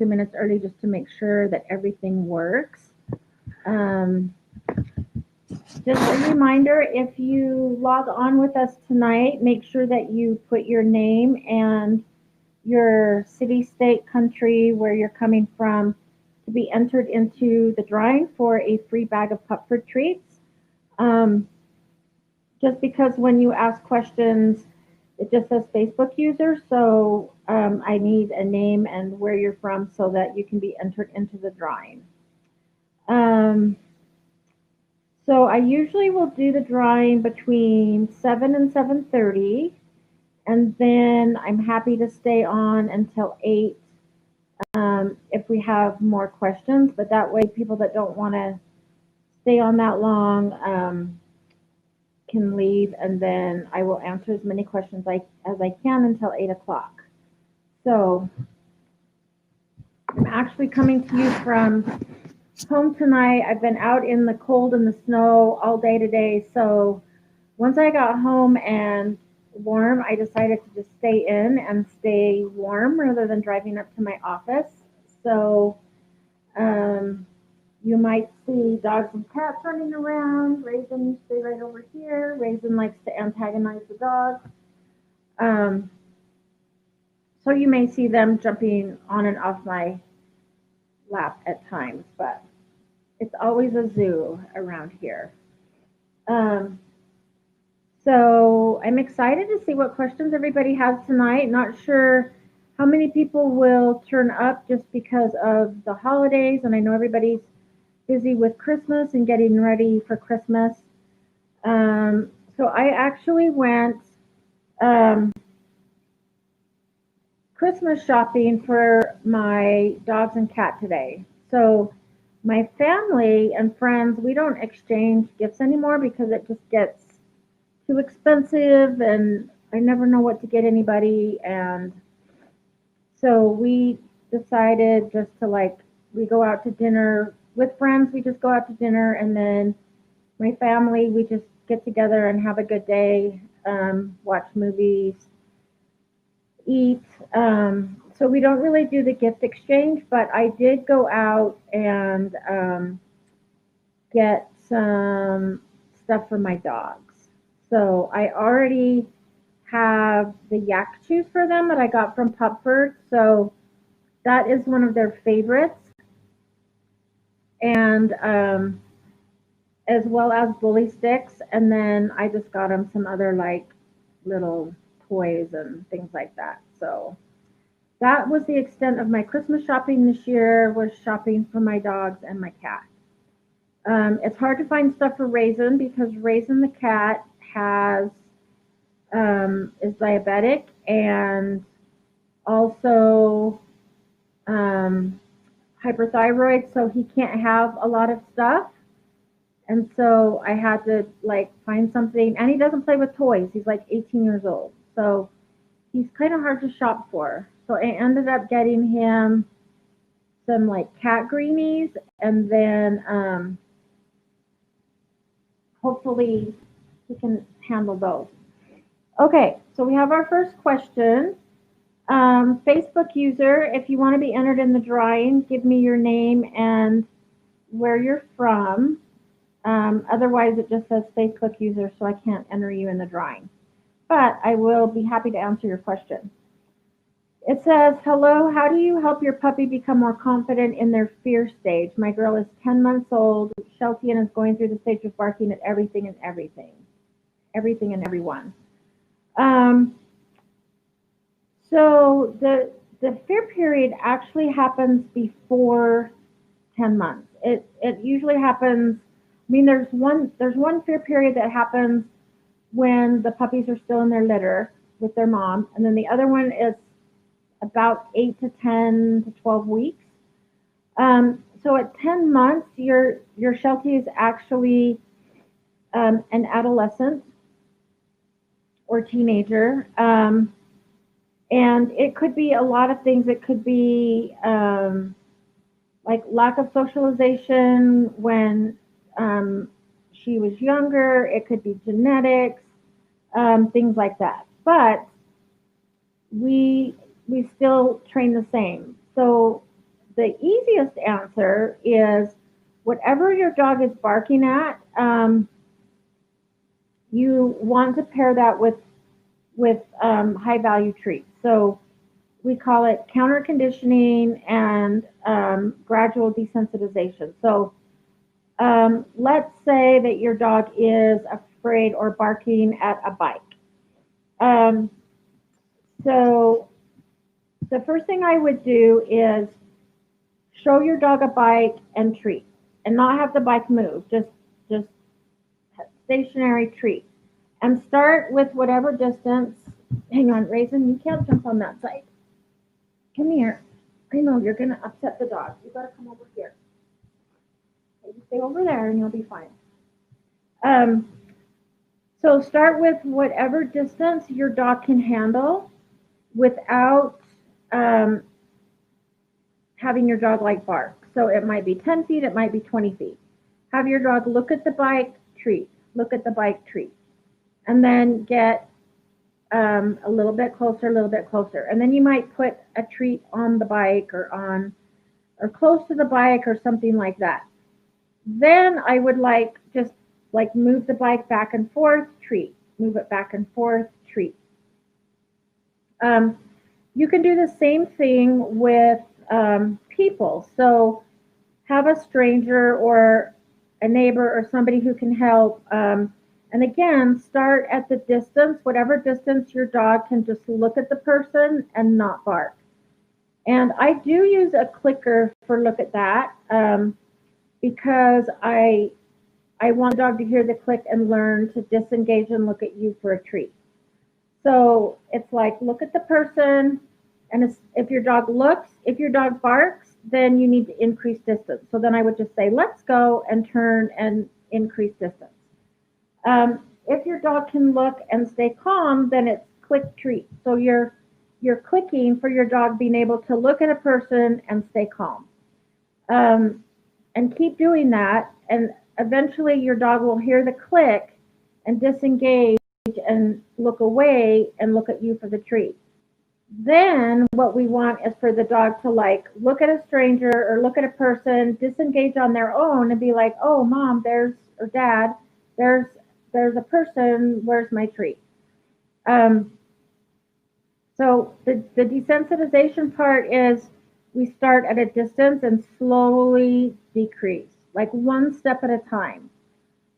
2 minutes early just to make sure that everything works. Um, just a reminder, if you log on with us tonight, make sure that you put your name and your city, state, country, where you're coming from to be entered into the drawing for a free bag of Pupford treats. Um, just because when you ask questions, it just says Facebook user, so I need a name and where you're from so that you can be entered into the drawing. Um, so I usually will do the drawing between 7 and 7:30, and then I'm happy to stay on until 8 if we have more questions, but that way people that don't want to stay on that long can leave, and then I will answer as many questions as I can until 8 o'clock. So I'm actually coming to you from home tonight. I've been out in the cold and the snow all day today, so once I got home and warm, I decided to just stay in and stay warm rather than driving up to my office. So um, you might see dogs and cats running around. Raisin, you stay right over here. Raisin likes to antagonize the dog. Um, so you may see them jumping on and off my lap at times, but it's always a zoo around here. Um, so I'm excited to see what questions everybody has tonight. Not sure how many people will turn up just because of the holidays, and I know everybody's busy with Christmas and getting ready for Christmas. So I actually went um, Christmas shopping for my dogs and cat today. So my family and friends, we don't exchange gifts anymore because it just gets too expensive and I never know what to get anybody. And so we decided just to we go out to dinner with friends. We just go out to dinner, and then my family, we just get together and have a good day, watch movies, eat. So we don't really do the gift exchange, but I did go out and get some stuff for my dogs. So I already have the yak chews for them that I got from Pupford. So that is one of their favorites. And as well as bully sticks. And then I just got them some other little toys and things like that. So that was the extent of my Christmas shopping this year, was shopping for my dogs and my cat. It's hard to find stuff for Raisin because Raisin the cat is diabetic and also hyperthyroid, so he can't have a lot of stuff. And so I had to find something, and he doesn't play with toys. He's like 18 years old, so he's kind of hard to shop for. So I ended up getting him some cat greenies, and then hopefully he can handle those. Okay, so we have our first question. Facebook user, if you want to be entered in the drawing, give me your name and where you're from. Otherwise, it just says Facebook user, so I can't enter you in the drawing. But I will be happy to answer your question. It says, hello, how do you help your puppy become more confident in their fear stage? My girl is 10 months old, Shelty, and is going through the stage of barking at everything and everything and everyone. So the fear period actually happens before 10 months. It usually happens. I mean, there's one fear period that happens when the puppies are still in their litter with their mom, and then the other one is about 8 to 10 to 12 weeks. So at 10 months, your Sheltie is actually an adolescent or teenager. And it could be a lot of things. It could be lack of socialization when she was younger. It could be genetics, things like that. But we still train the same. So the easiest answer is whatever your dog is barking at, you want to pair that with high value treats. So we call it counter conditioning and gradual desensitization. So let's say that your dog is afraid or barking at a bike. Um, so the first thing I would do is show your dog a bike and treat, and not have the bike move, just stationary treat. And start with whatever distance. Hang on, Raisin, you can't jump on that side. Come here. I know you're going to upset the dog. You got to come over here. Okay, you stay over there and you'll be fine. So start with whatever distance your dog can handle without having your dog like bark. So it might be 10 feet, it might be 20 feet. Have your dog look at the bike, treat. Look at the bike, treat. And then get a little bit closer, a little bit closer. And then you might put a treat on the bike or close to the bike or something like that. Then I would just move the bike back and forth, treat. Move it back and forth, treat. You can do the same thing with people. So have a stranger or a neighbor or somebody who can help. And again, start at the distance, whatever distance your dog can just look at the person and not bark. And I do use a clicker for look at that because I want the dog to hear the click and learn to disengage and look at you for a treat. So it's like, look at the person, and if your dog barks, then you need to increase distance. So then I would just say, let's go, and turn and increase distance. If your dog can look and stay calm, then it's click treat. So you're clicking for your dog being able to look at a person and stay calm. And keep doing that, and eventually your dog will hear the click and disengage and look away and look at you for the treat. Then what we want is for the dog to look at a stranger or look at a person, disengage on their own and be like, oh, mom, or dad, there's a person, where's my treat? So the desensitization part is we start at a distance and slowly decrease, like one step at a time.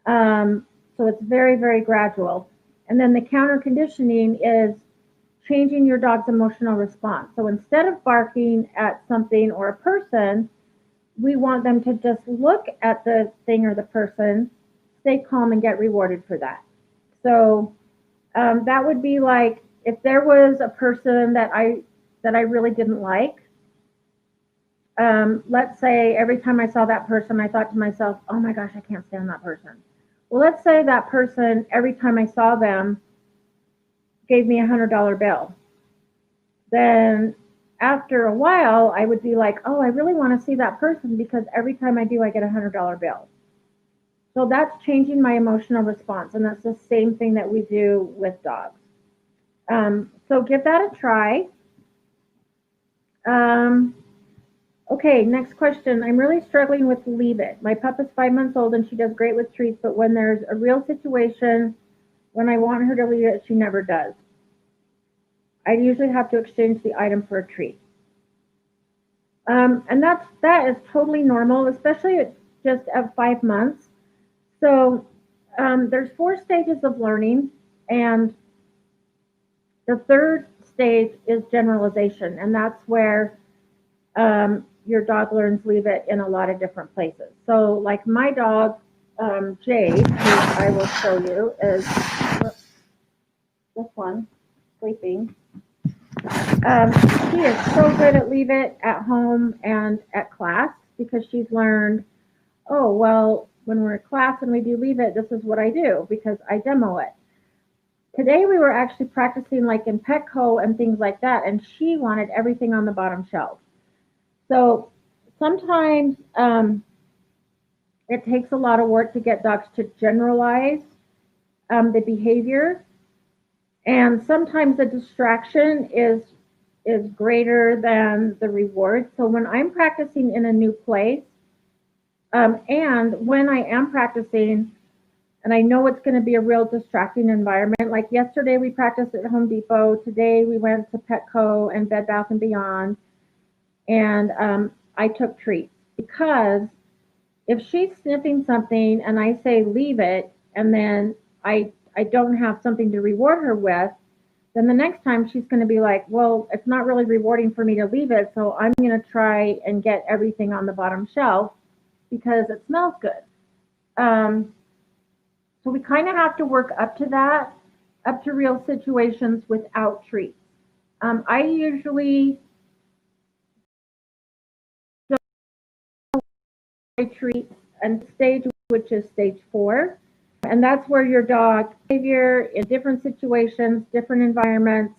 So it's very, very gradual. And then the counter conditioning is changing your dog's emotional response. So instead of barking at something or a person, we want them to just look at the thing or the person, stay calm, and get rewarded for that. So that would be like if there was a person that I really didn't like. Let's say every time I saw that person, I thought to myself, oh my gosh, I can't stand that person. Well, let's say that person, every time I saw them, gave me $100 bill. Then after a while, I would be like, oh, I really want to see that person because every time I do, I get a $100 bill. So that's changing my emotional response, and that's the same thing that we do with dogs. So give that a try. Okay, next question. I'm really struggling with Leave It. My pup is 5 months old and she does great with treats, but when there's a real situation, when I want her to leave it, she never does. I usually have to exchange the item for a treat. And that is totally normal, especially just at 5 months. So there's 4 stages of learning, and the third stage is generalization, and that's where your dog learns Leave It in a lot of different places. So like my dog, Jade, who I will show you, is this one, sleeping. She is so good at Leave It at home and at class because she's learned, oh, well, when we're at class and we do Leave It, this is what I do because I demo it. Today we were actually practicing like in Petco and things like that, and she wanted everything on the bottom shelf. So sometimes it takes a lot of work to get dogs to generalize the behavior. And sometimes the distraction is is greater than the reward. So when I'm practicing in a new place, and when I am practicing, and I know it's going to be a real distracting environment. Like yesterday, we practiced at Home Depot. Today, we went to Petco and Bed Bath and Beyond, and I took treats because if she's sniffing something and I say leave it, and then I don't have something to reward her with, then the next time she's going to be like, well, it's not really rewarding for me to leave it, so I'm going to try and get everything on the bottom shelf because it smells good. Um, so we kind of have to work up to that, up to real situations without treats. I usually treat and stage, which is stage 4. And that's where your dog behavior in different situations, different environments,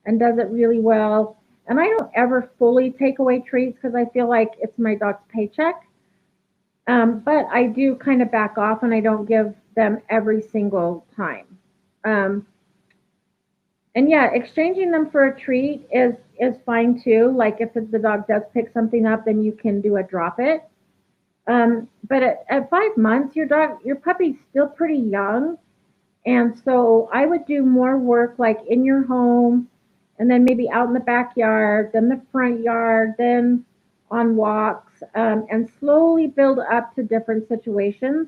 and does it really well. And I don't ever fully take away treats because I feel like it's my dog's paycheck. But I do kind of back off and I don't give them every single time. Um, and yeah, exchanging them for a treat is fine too. Like if the dog does pick something up, then you can do a drop it. But at 5 months, your puppy's still pretty young, and so I would do more work like in your home, and then maybe out in the backyard, then the front yard, then on walks, and slowly build up to different situations.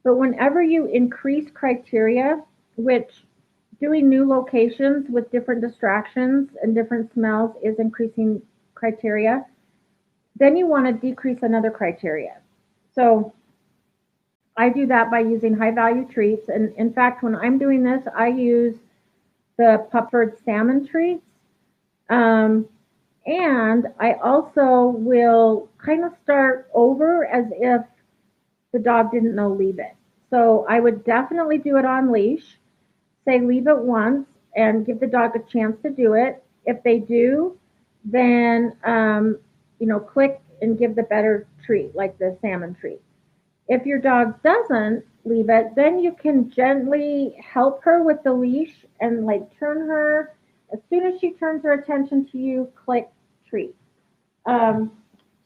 But whenever you increase criteria, which doing new locations with different distractions and different smells is increasing criteria, then you want to decrease another criteria. So I do that by using high value treats. And in fact, when I'm doing this, I use the puffered salmon treats. Um, and I also will kind of start over as if the dog didn't know leave it. So I would definitely do it on leash, say leave it once and give the dog a chance to do it. If they do, then, click and give the better treat, like the salmon treat. If your dog doesn't leave it, then you can gently help her with the leash and like turn her. As soon as she turns her attention to you, click treat. Um,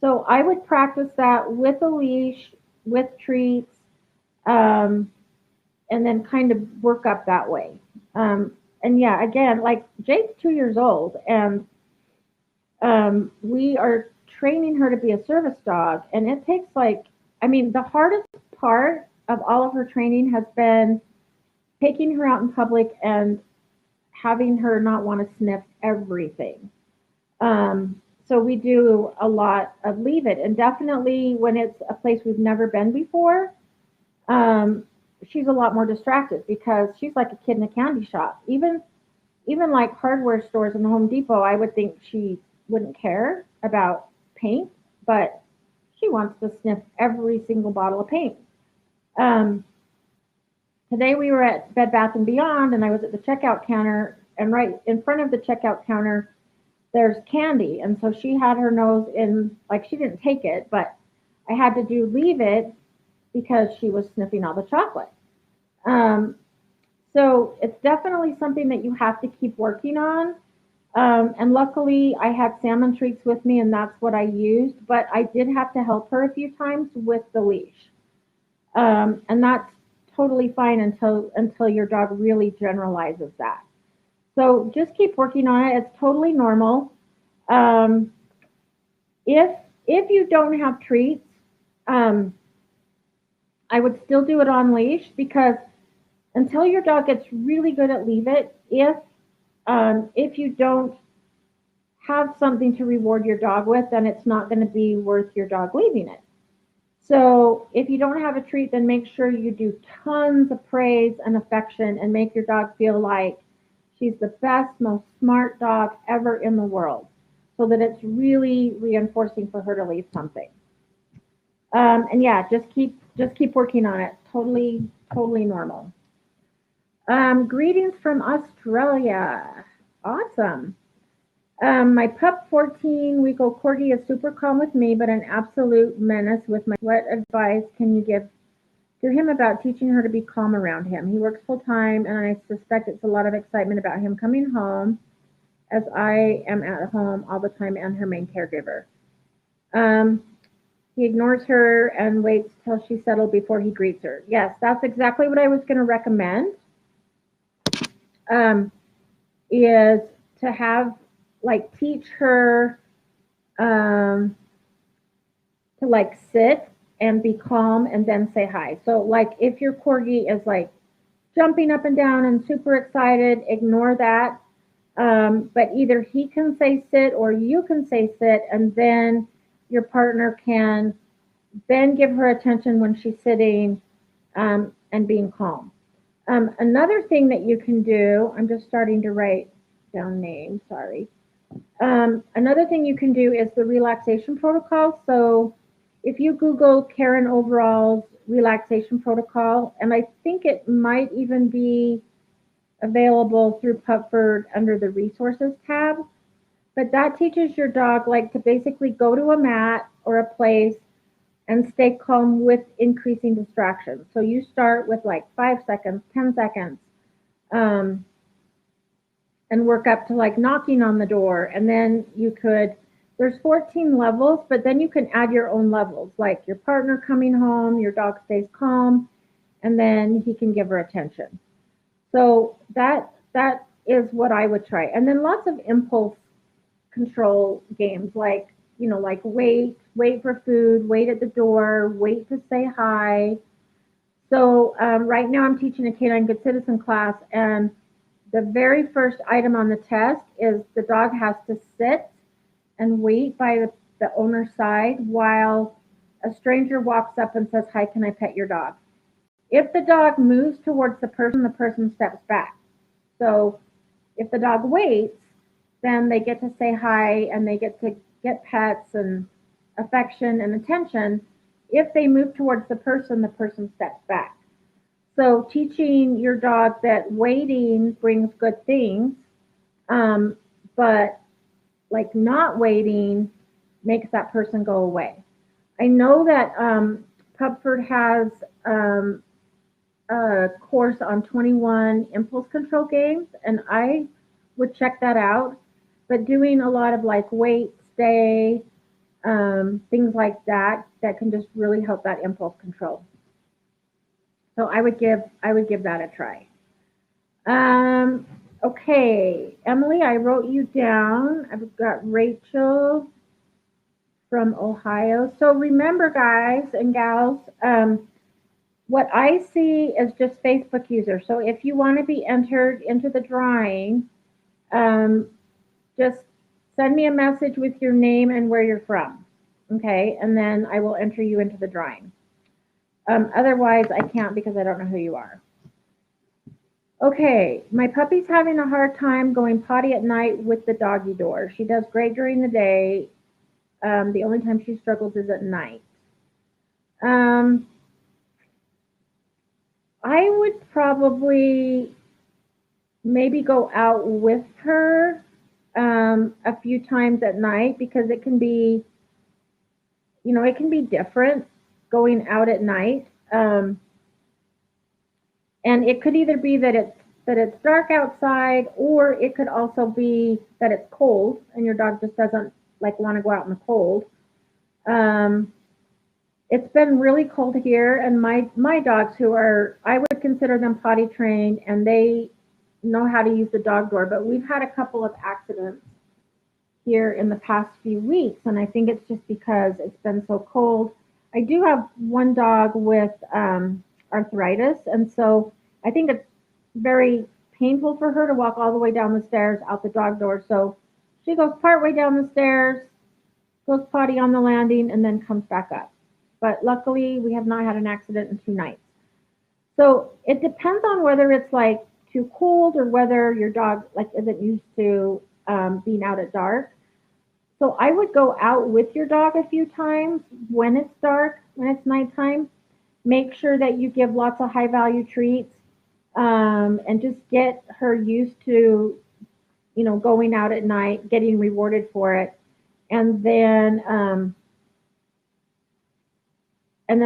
so I would practice that with a leash, with treats, um, and then kind of work up that way. And yeah, again, like Jake's 2 years old, and we are training her to be a service dog, and it takes the hardest part of all of her training has been taking her out in public and having her not want to sniff everything. So we do a lot of leave it, and definitely when it's a place we've never been before, um, she's a lot more distracted because she's like a kid in a candy shop. Even like hardware stores and Home Depot, I would think she wouldn't care about paint, but she wants to sniff every single bottle of paint. Um, Today we were at Bed Bath and Beyond, and I was at the checkout counter, and right in front of the checkout counter, there's candy, and so she had her nose in, like she didn't take it, but I had to do leave it because she was sniffing all the chocolate. Um, so it's definitely something that you have to keep working on. And luckily, I had salmon treats with me, and that's what I used. But I did have to help her a few times with the leash, and that's totally fine until your dog really generalizes that. So just keep working on it. It's totally normal. Um, if if you don't have treats, um, I would still do it on leash because until your dog gets really good at leave it, if you don't have something to reward your dog with, then it's not going to be worth your dog leaving it. So if you don't have a treat, then make sure you do tons of praise and affection and make your dog feel like she's the best, most smart dog ever in the world, so that it's really reinforcing for her to leave something. And yeah, just keep working on it. Totally normal. Greetings from Australia. Awesome. My pup 14-week-old corgi is super calm with me, but an absolute menace with my. What advice can you give to him about teaching her to be calm around him? He works full time, and I suspect it's a lot of excitement about him coming home as I am at home all the time and her main caregiver. Um, he ignores her and waits till she's settled before he greets her. Yes, that's exactly what I was going to recommend. Um, is to have like teach her um, to like sit and be calm and then say hi. So like if your corgi is like jumping up and down and super excited, ignore that. But either he can say sit or you can say sit, and then your partner can then give her attention when she's sitting and being calm. Another thing that you can do, I'm just starting to write down names, sorry. Another thing you can do is the relaxation protocol. So if you Google Karen Overall's relaxation protocol, and I think it might even be available through Pupford under the resources tab, but that teaches your dog like to basically go to a mat or a place and stay calm with increasing distractions. So you start with like 5 seconds, 10 seconds, um, and work up to like knocking on the door. And then you could, there's 14 levels, but then you can add your own levels, like your partner coming home, your dog stays calm, and then he can give her attention. So that is what I would try. And then lots of impulse control games like, like wait for food, wait at the door, wait to say hi. So right now I'm teaching a canine good citizen class, and the very first item on the test is the dog has to sit and wait by the owner's side while a stranger walks up and says, hi, can I pet your dog? If the dog moves towards the person steps back. So if the dog waits, then they get to say hi and they get to get pets and affection and attention. If they move towards the person steps back. So teaching your dog that waiting brings good things, um, but like not waiting makes that person go away. I know that Pupford has a course on 21 impulse control games, and I would check that out. But doing a lot of like wait, stay, things like that, that can just really help that impulse control. So I would give that a try. Um, okay, Emily, I wrote you down. I've got Rachel from Ohio. So remember, guys and gals, what I see is just Facebook users. So if you want to be entered into the drawing, um, just send me a message with your name and where you're from. Okay, and then I will enter you into the drawing. Otherwise, I can't because I don't know who you are. Okay, my puppy's having a hard time going potty at night with the doggy door. She does great during the day. The only time she struggles is at night. Um, I would probably maybe go out with her a few times at night because it can be, it can be different going out at night. And it could either be that it's dark outside, or it could also be that it's cold and your dog just doesn't like want to go out in the cold. Um, it's been really cold here, and my dogs, who are, I would consider them potty trained, and they know how to use the dog door, but we've had a couple of accidents here in the past few weeks, and I think it's just because it's been so cold. I do have one dog with arthritis, and so I think it's very painful for her to walk all the way down the stairs out the dog door. So she goes part way down the stairs, goes potty on the landing, and then comes back up. But luckily, we have not had an accident in 2 nights. So it depends on whether it's like too cold or whether your dog like isn't used to being out at dark. So I would go out with your dog a few times when it's dark, when it's nighttime. Make sure that you give lots of high value treats, and just get her used to, going out at night, getting rewarded for it, and then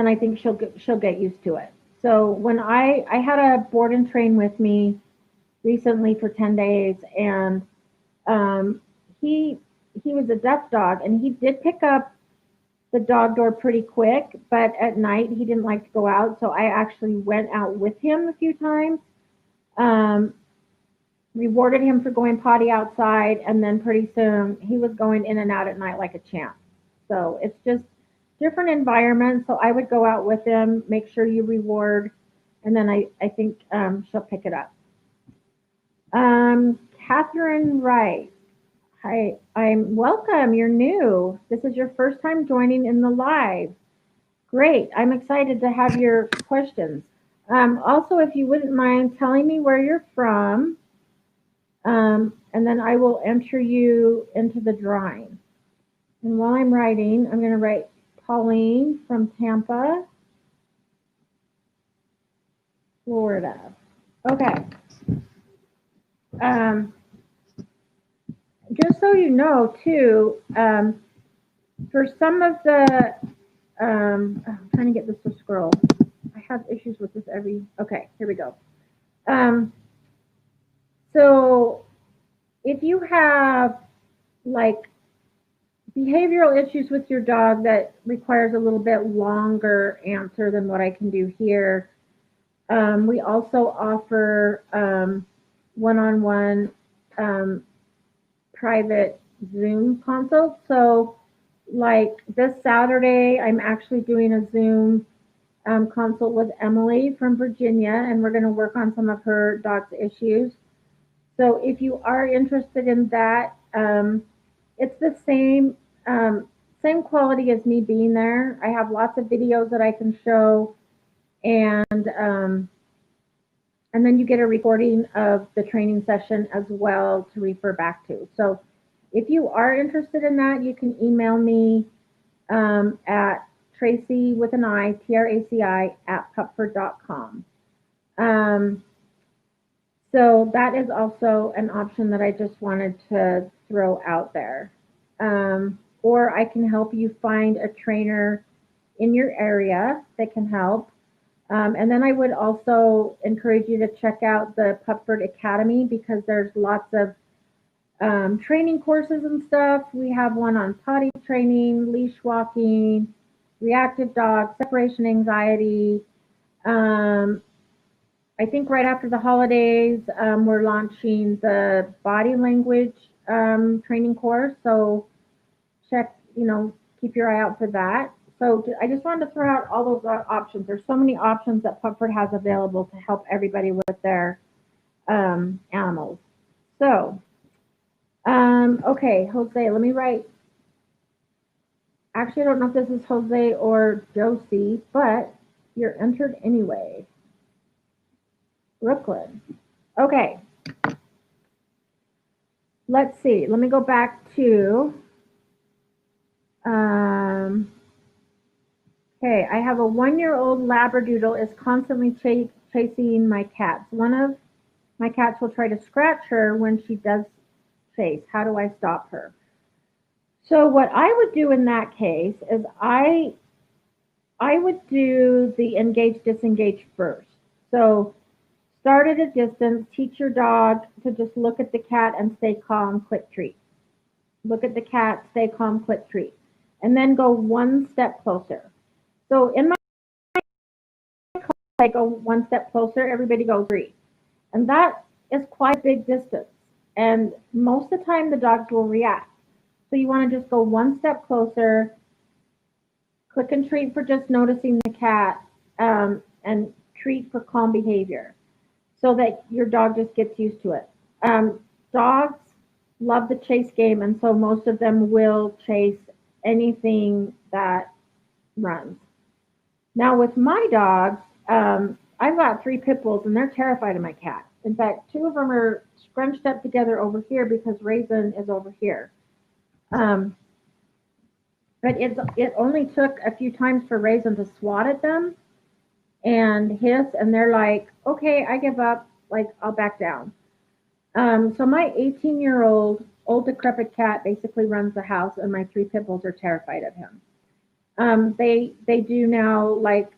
I think she'll get used to it. So when I had a board and train with me recently for 10 days, and um, he he was a deaf dog, and he did pick up the dog door pretty quick, but at night he didn't like to go out, so I actually went out with him a few times. Um, Rewarded him for going potty outside, and then pretty soon he was going in and out at night like a champ. So it's just different environments. So I would go out with him, make sure you reward, and then I think she'll pick it up. Catherine Wright. Hi, I'm welcome. You're new. This is your first time joining in the live. Great. I'm excited to have your questions. Also, if you wouldn't mind telling me where you're from, and then I will enter you into the drawing. And while I'm writing, I'm going to write Pauline from Tampa, Florida. Okay. Um, just so you know, too, for some of the, I'm trying to get this to scroll. I have issues with this okay, here we go. Um, so if you have like behavioral issues with your dog that requires a little bit longer answer than what I can do here, we also offer one-on-one private Zoom consults. So, like this Saturday, I'm actually doing a Zoom consult with Emily from Virginia, and we're going to work on some of her dog's issues. So, if you are interested in that, it's the same quality as me being there. I have lots of videos that I can show, and then you get a recording of the training session as well to refer back to. So if you are interested in that, you can email me at Tracy with an I, TRACI at pupford.com. So that is also an option that I just wanted to throw out there. Or I can help you find a trainer in your area that can help. And then I would also encourage you to check out the Pupford Academy because there's lots of training courses and stuff. We have one on potty training, leash walking, reactive dog, separation anxiety. Um, I think right after the holidays, we're launching the body language training course. So check, keep your eye out for that. So I just wanted to throw out all those options. There's so many options that Pupford has available to help everybody with their animals. So, okay, Jose, let me write. Actually, I don't know if this is Jose or Josie, but you're entered anyway. Brooklyn. Okay. Let's see. Let me go back to. Okay, I have a 1-year-old Labradoodle is constantly chasing my cats. One of my cats will try to scratch her when she does chase. How do I stop her? So what I would do in that case is I would do the engage disengage first. So start at a distance, teach your dog to just look at the cat and stay calm, click treat. Look at the cat, stay calm, click treat. And then go one step closer. So in my I go one step closer, everybody goes 3. And that is quite a big distance. And most of the time the dogs will react. So you want to just go one step closer, click and treat for just noticing the cat, and treat for calm behavior so that your dog just gets used to it. Dogs love the chase game, and so most of them will chase anything that runs. Now with my dogs, I've got 3 pit bulls, and they're terrified of my cat. In fact, 2 of them are scrunched up together over here because Raisin is over here. But it only took a few times for Raisin to swat at them and hiss, and they're like, okay, I give up, like, I'll back down. So my 18-year-old old decrepit cat basically runs the house, and my 3 pit bulls are terrified of him. They do now, like,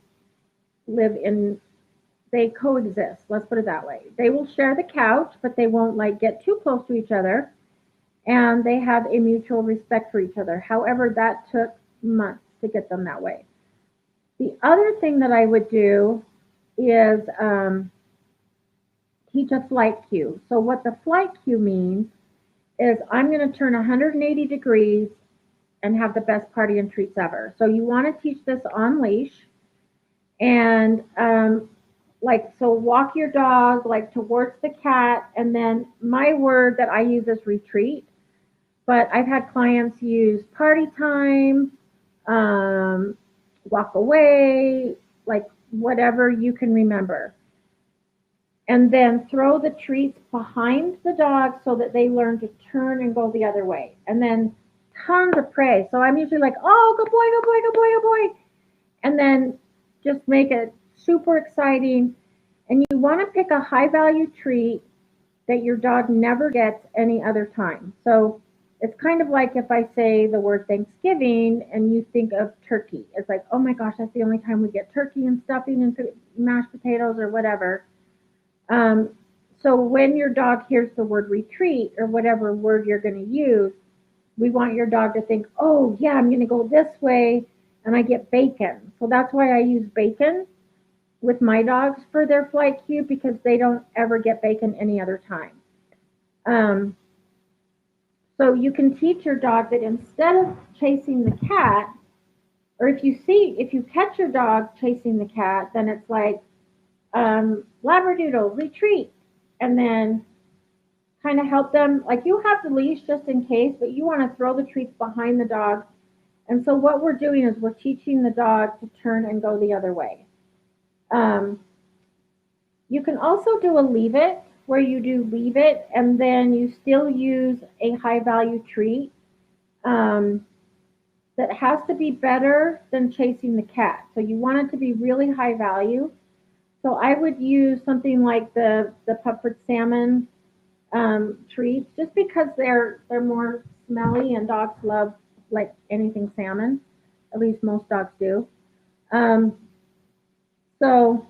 they coexist, let's put it that way. They will share the couch, but they won't, like, get too close to each other. and they have a mutual respect for each other. However, that took months to get them that way. The other thing that I would do is teach a flight cue. So, what the flight cue means is I'm going to turn 180 degrees and have the best party and treats ever. So, you want to teach this on leash. And like, so walk your dog like towards the cat. And then my word that I use is retreat. But I've had clients use party time, um, walk away, like whatever you can remember. And then throw the treats behind the dog so that they learn to turn and go the other way. And then tons of praise. So I'm usually like, oh, good boy, good boy, good boy, good boy. And then just make it super exciting. And you want to pick a high value treat that your dog never gets any other time. So it's kind of like if I say the word Thanksgiving and you think of turkey. It's like, oh my gosh, that's the only time we get turkey and stuffing and mashed potatoes or whatever. Um, so when your dog hears the word retreat or whatever word you're going to use, we want your dog to think, oh yeah, I'm going to go this way and I get bacon. So that's why I use bacon with my dogs for their flight cue because they don't ever get bacon any other time. Um, so you can teach your dog that instead of chasing the cat, or if you catch your dog chasing the cat, then it's like Labradoodle, retreat, and then kind of help them. Like you have the leash just in case, but you want to throw the treats behind the dog. And so what we're doing is we're teaching the dog to turn and go the other way. Um, you can also do a leave it, where you do leave it and then you still use a high value treat um, that has to be better than chasing the cat. So you want it to be really high value. So I would use something like the peppered salmon treats, just because they're more smelly and dogs love like anything salmon. At least most dogs do. Um, so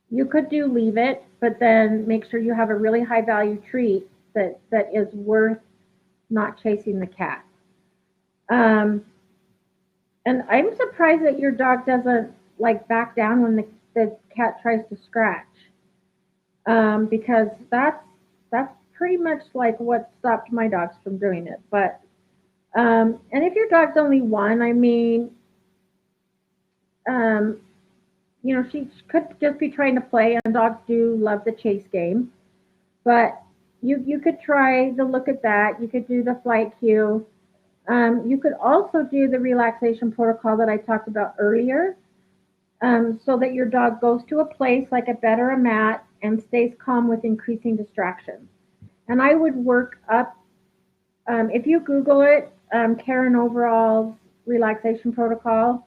you could do leave it, but then make sure you have a really high value treat that is worth not chasing the cat. Um, and I'm surprised that your dog doesn't like back down when the cat tries to scratch. Because that's pretty much like what stopped my dogs from doing it. But and if your dog's only one, I mean, um, she could just be trying to play, and dogs do love the chase game. But you could try the look at that. You could do the flight cue. You could also do the relaxation protocol that I talked about earlier, so that your dog goes to a place like a bed or a mat and stays calm with increasing distractions. And I would work up, if you Google it, Karen Overall's relaxation protocol,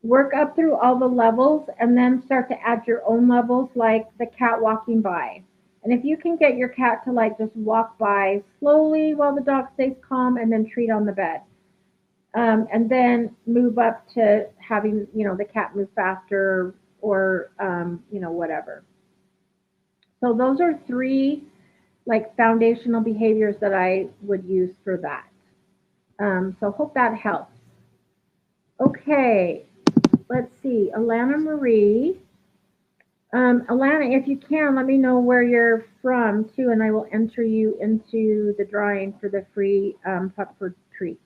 work up through all the levels and then start to add your own levels, like the cat walking by. And if you can get your cat to like just walk by slowly while the dog stays calm and then treat on the bed. And then move up to having, the cat move faster or, whatever. So those are three like foundational behaviors that I would use for that. So hope that helps. Okay, let's see. Alana Marie. Alana, if you can, let me know where you're from too, and I will enter you into the drawing for the free Pupford treats.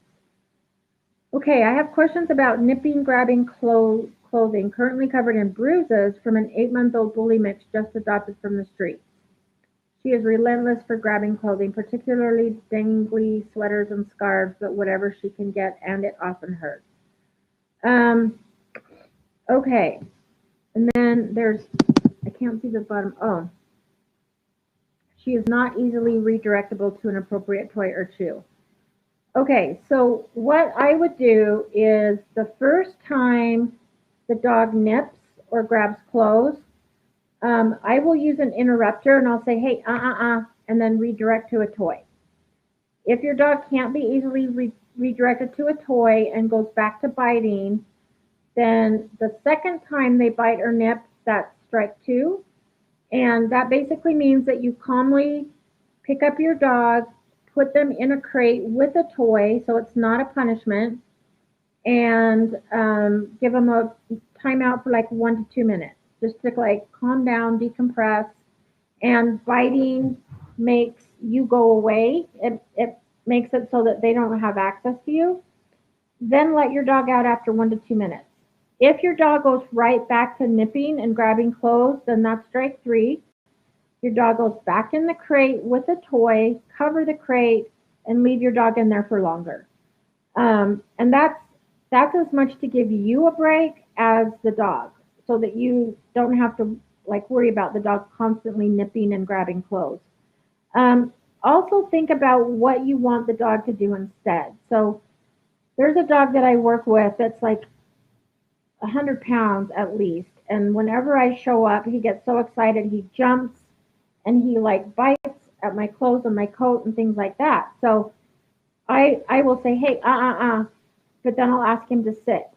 Okay, I have questions about nipping, grabbing clothing, currently covered in bruises from an 8-month-old bully mix just adopted from the street. She is relentless for grabbing clothing, particularly dangly sweaters and scarves, but whatever she can get, and it often hurts. Okay, and then I can't see the bottom. Oh, she is not easily redirectable to an appropriate toy or chew. Okay, so what I would do is the first time the dog nips or grabs clothes, I will use an interrupter and I'll say, hey, and then redirect to a toy. If your dog can't be easily redirected to a toy and goes back to biting, then the second time they bite or nip, that's strike 2. And that basically means that you calmly pick up your dog, put them in a crate with a toy, so it's not a punishment, and give them a timeout for like 1 to 2 minutes, just to like calm down, decompress. And biting makes you go away. It makes it so that they don't have access to you. Then let your dog out after 1 to 2 minutes. If your dog goes right back to nipping and grabbing clothes, then that's strike three. Your dog goes back in the crate with a toy, cover the crate, and leave your dog in there for longer. And that's as much to give you a break as the dog, so that you don't have to like worry about the dog constantly nipping and grabbing clothes. Um, Also think about what you want the dog to do instead. So there's a dog that I work with that's like 100 pounds at least, and whenever I show up, he gets so excited, he jumps and he like bites at my clothes and my coat and things like that. So I will say, hey, but then I'll ask him to sit.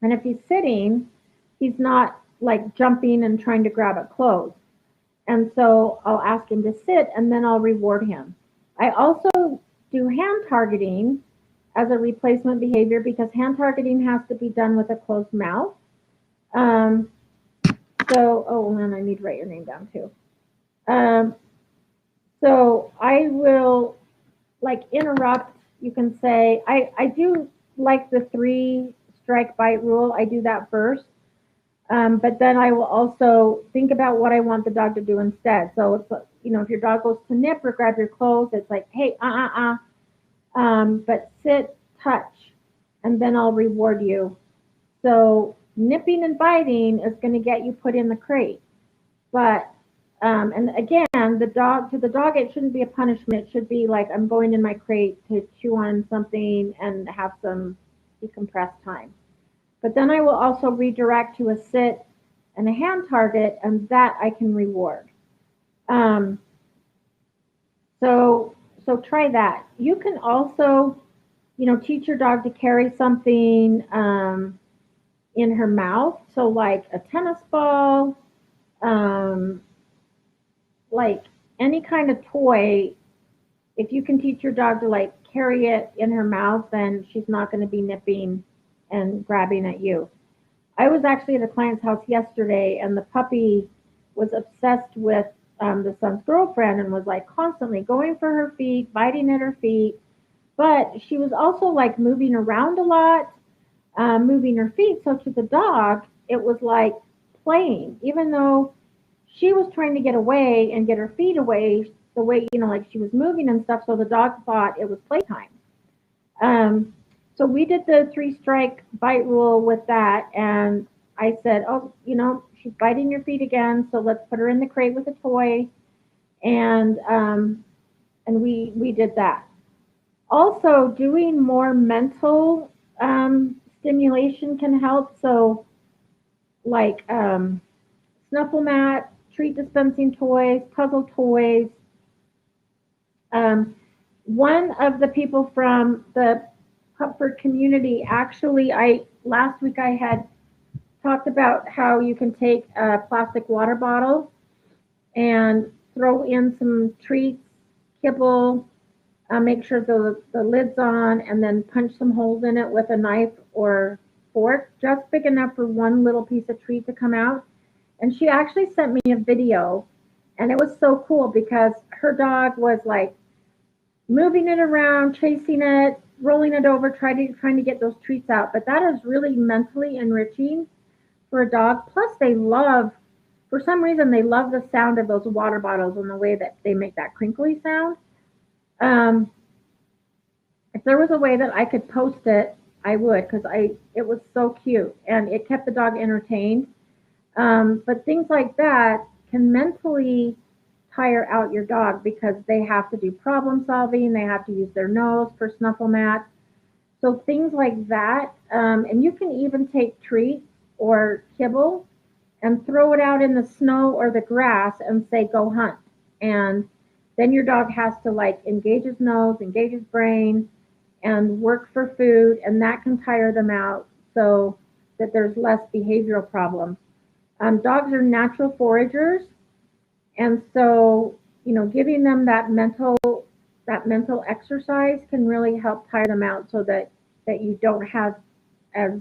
And if he's sitting, he's not like jumping and trying to grab at clothes. And so I'll ask him to sit and then I'll reward him. I also do hand targeting as a replacement behavior because hand targeting has to be done with a closed mouth. Um, oh, and I need to write your name down too. Um, so I will like interrupt. You can say, I do like the 3 strike bite rule. I do that first. But then I will also think about what I want the dog to do instead. So it's, if your dog goes to nip or grab your clothes, it's like, hey, but sit, touch, and then I'll reward you. So nipping and biting is going to get you put in the crate. But and again, to the dog, it shouldn't be a punishment. It should be like I'm going in my crate to chew on something and have some decompressed time. But then I will also redirect to a sit and a hand target, and that I can reward. Um, so try that. You can also, teach your dog to carry something in her mouth. So like a tennis ball, um, like any kind of toy. If you can teach your dog to like carry it in her mouth, then she's not going to be nipping and grabbing at you. I was actually at a client's house yesterday, and the puppy was obsessed with the son's girlfriend and was like constantly going for her feet, biting at her feet. But she was also like moving around a lot, moving her feet. So to the dog, it was like playing, even though she was trying to get away and get her feet away the way, like she was moving and stuff. So the dog thought it was playtime. Um, so we did the 3 strike bite rule with that. And I said, oh, she's biting your feet again. So let's put her in the crate with a toy. And we did that. Also, doing more mental stimulation can help. So like snuffle mat, treat dispensing toys, puzzle toys. Um, One of the people from the Comfort community, actually, last week I had talked about how you can take a plastic water bottle and throw in some treats, kibble, make sure the lid's on, and then punch some holes in it with a knife or fork, just big enough for one little piece of treat to come out. And she actually sent me a video, and it was so cool because her dog was like moving it around, chasing it, rolling it over, trying to get those treats out. But that is really mentally enriching for a dog. Plus, for some reason, they love the sound of those water bottles and the way that they make that crinkly sound. Um, if there was a way that I could post it, I would, because it was so cute and it kept the dog entertained. But things like that can mentally tire out your dog because they have to do problem solving, they have to use their nose for snuffle mat. So things like that, and you can even take treats or kibble and throw it out in the snow or the grass and say, go hunt. And then your dog has to like engage his nose, engage his brain, and work for food, and that can tire them out so that there's less behavioral problems. Dogs are natural foragers, and so, giving them that mental that mental exercise can really help tire them out so that you don't have as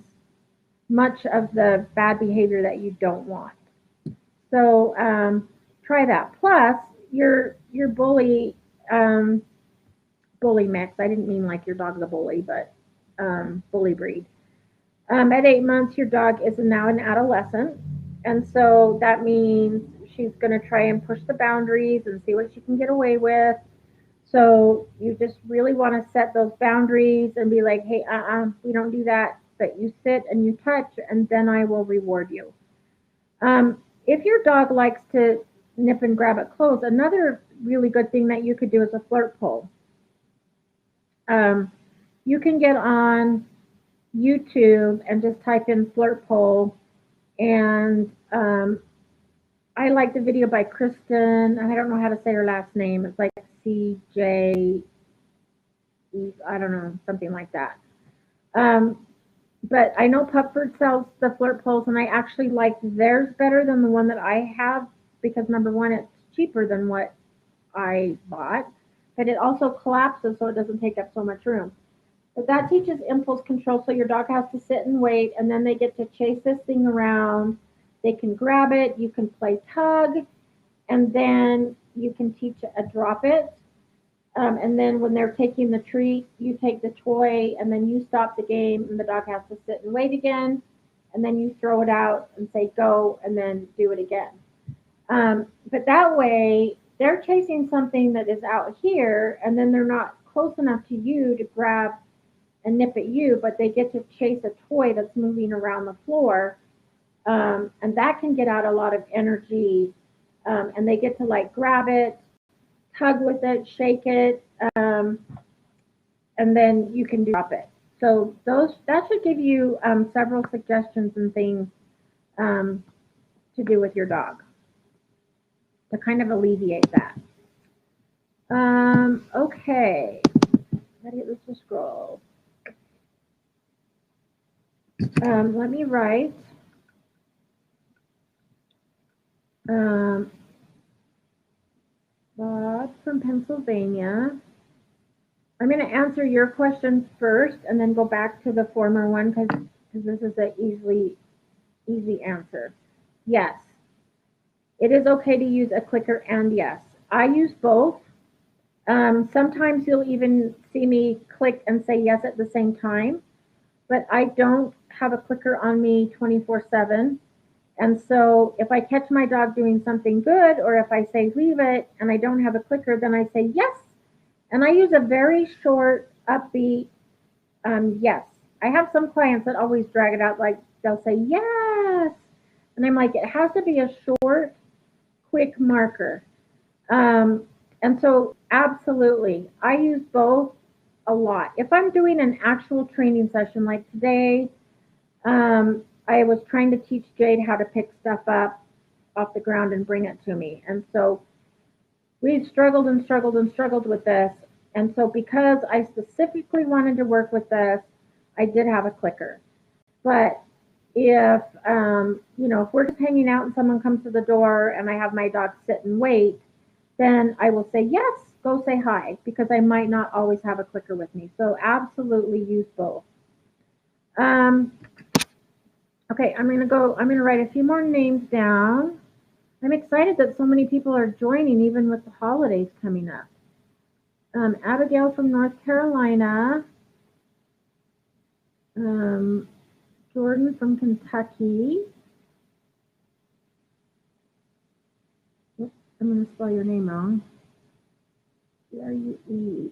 much of the bad behavior that you don't want. So try that. Plus, your bully mix. I didn't mean like your dog's a bully, but bully breed. At 8 months, your dog is now an adolescent, and so that means she's going to try and push the boundaries and see what she can get away with. So you just really want to set those boundaries and be like, hey, we don't do that. But you sit and you touch, and then I will reward you. If your dog likes to nip and grab at clothes, another really good thing that you could do is a flirt pull. You can get on YouTube and just type in flirt pull, and I like the video by Kristen. I don't know how to say her last name. It's like CJ, I don't know, something like that. Um, but I know Pupford sells the flirt poles, and I actually like theirs better than the one that I have because number one, it's cheaper than what I bought, but it also collapses so it doesn't take up so much room. But that teaches impulse control, so your dog has to sit and wait, and then they get to chase this thing around. They can grab it, you can play tug, and then you can teach a drop it. And then when they're taking the treat, you take the toy, and then you stop the game, and the dog has to sit and wait again. And then you throw it out and say go, and then do it again. But that way, they're chasing something that is out here, and then they're not close enough to you to grab and nip at you, but they get to chase a toy that's moving around the floor. And that can get out a lot of energy. And they get to like grab it, tug with it, shake it, and then you can drop it. So that should give you several suggestions and things to do with your dog to kind of alleviate that. Okay, let's scroll. Let me write. Bob from Pennsylvania. I'm going to answer your questions first and then go back to the former one because this is an easy answer. Yes, it is okay to use a clicker, and yes, I use both. Sometimes you'll even see me click and say yes at the same time, but I don't have a clicker on me 24/7. And so if I catch my dog doing something good, or if I say leave it and I don't have a clicker, then I say yes. And I use a very short, upbeat yes. I have some clients that always drag it out, like they'll say yes. And I'm like, it has to be a short, quick marker. And so absolutely, I use both a lot. If I'm doing an actual training session like today, I was trying to teach Jade how to pick stuff up off the ground and bring it to me. And so we struggled and struggled and struggled with this. And so because I specifically wanted to work with this, I did have a clicker. But if, if we're just hanging out and someone comes to the door and I have my dog sit and wait, then I will say, yes, go say hi, because I might not always have a clicker with me. So absolutely use both. Okay, I'm going to write a few more names down. I'm excited that so many people are joining, even with the holidays coming up. Abigail from North Carolina. Jordan from Kentucky. Oops, I'm going to spell your name wrong. Rues.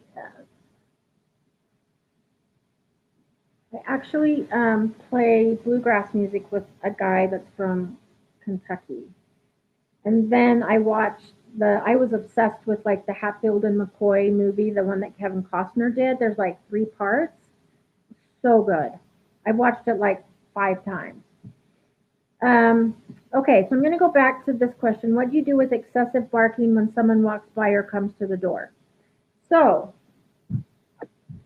I actually play bluegrass music with a guy that's from Kentucky. And then I was obsessed with like the Hatfield and McCoy movie, the one that Kevin Costner did. There's like 3 parts. So good. I've watched it like 5 times. Okay, so I'm going to go back to this question. What do you do with excessive barking when someone walks by or comes to the door? So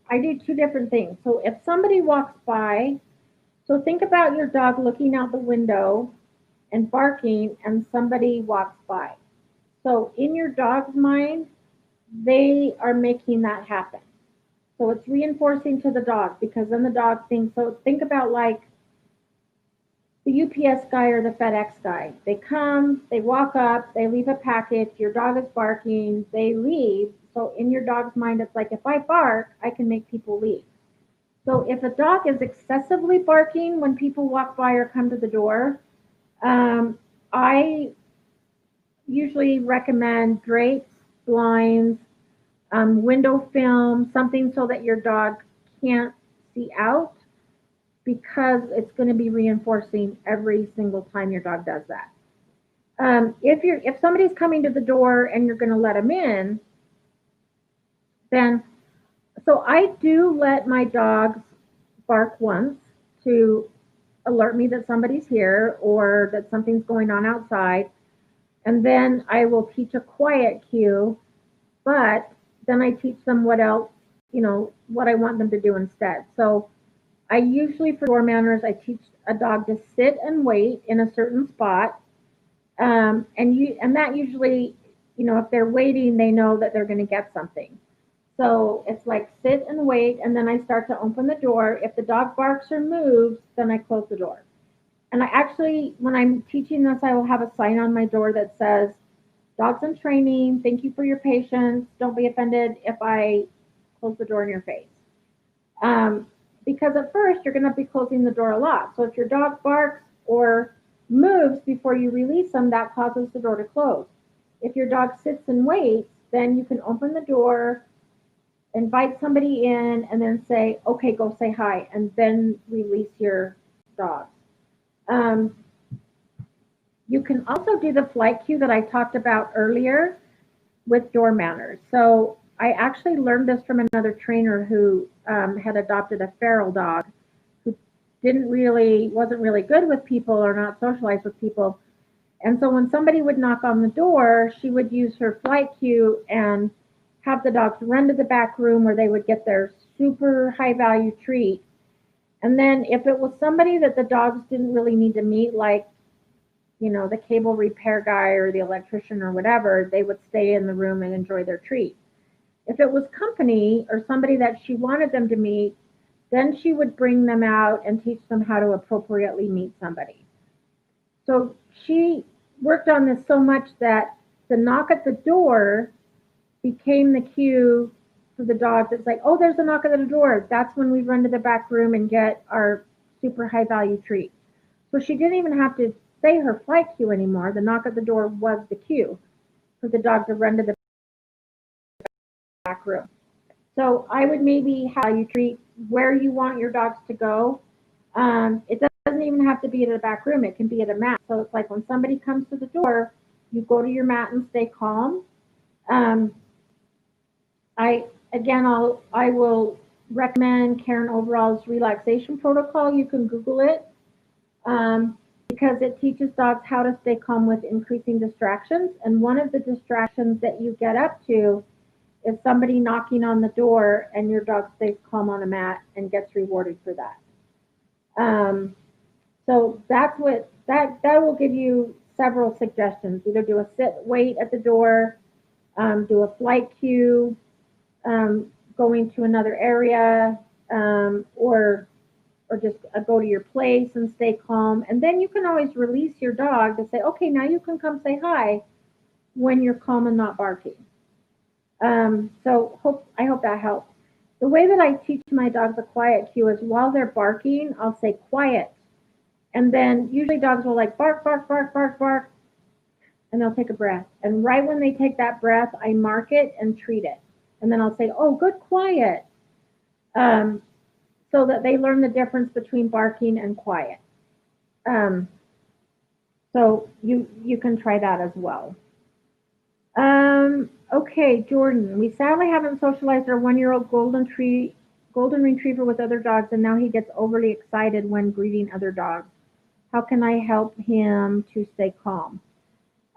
I do 2 different things. So if somebody walks by, so think about your dog looking out the window and barking and somebody walks by. So in your dog's mind, they are making that happen. So it's reinforcing to the dog because then the dog thinks, so think about like the UPS guy or the FedEx guy. They come, they walk up, they leave a package, your dog is barking, they leave. So in your dog's mind, it's like, if I bark, I can make people leave. So if a dog is excessively barking when people walk by or come to the door, I usually recommend drapes, blinds, window film, something so that your dog can't see out because it's going to be reinforcing every single time your dog does that. If somebody's coming to the door and you're going to let them in, then so I do let my dogs bark once to alert me that somebody's here or that something's going on outside, and then I will teach a quiet cue, but then I teach them what else, what I want them to do instead. So I usually, for door manners, I teach a dog to sit and wait in a certain spot, and that usually, if they're waiting, they know that they're going to get something. So it's like sit and wait, and then I start to open the door. If the dog barks or moves, then I close the door. And I actually, when I'm teaching this, I will have a sign on my door that says, "Dogs in training, thank you for your patience. Don't be offended if I close the door in your face." Um, because at first you're going to be closing the door a lot. So if your dog barks or moves before you release them, that causes the door to close. If your dog sits and waits, then you can open the door, invite somebody in, and then say, "Okay, go say hi," and then release your dog. Um, you can also do the flight cue that I talked about earlier with door manners. So I actually learned this from another trainer who had adopted a feral dog who wasn't really good with people or not socialized with people. And so when somebody would knock on the door, she would use her flight cue and have the dogs run to the back room where they would get their super high value treat. And then if it was somebody that the dogs didn't really need to meet, like, the cable repair guy or the electrician or whatever, they would stay in the room and enjoy their treat. If it was company or somebody that she wanted them to meet, then she would bring them out and teach them how to appropriately meet somebody. So she worked on this so much that the knock at the door became the cue for the dogs. It's like, oh, there's a knock at the door. That's when we run to the back room and get our super high value treat. So she didn't even have to say her flight cue anymore. The knock at the door was the cue for the dog to run to the back room. So I would maybe have you treat where you want your dogs to go. It doesn't even have to be at the back room. It can be at a mat. So it's like when somebody comes to the door, you go to your mat and stay calm. Um, I will recommend Karen Overall's relaxation protocol. You can Google it because it teaches dogs how to stay calm with increasing distractions. And one of the distractions that you get up to is somebody knocking on the door, and your dog stays calm on a mat and gets rewarded for that. So that's what that will give you several suggestions. Either do a sit, wait at the door, do a flight cue, going to another area, or just go to your place and stay calm. And then you can always release your dog to say, okay, now you can come say hi when you're calm and not barking. I hope that helps. The way that I teach my dogs a quiet cue is while they're barking, I'll say quiet. And then usually dogs will like bark, bark, bark, bark, bark, and they'll take a breath. And right when they take that breath, I mark it and treat it. And then I'll say, oh, good, quiet. So that they learn the difference between barking and quiet. Um, so you can try that as well. Okay, Jordan. We sadly haven't socialized our 1-year-old golden retriever with other dogs, and now he gets overly excited when greeting other dogs. How can I help him to stay calm?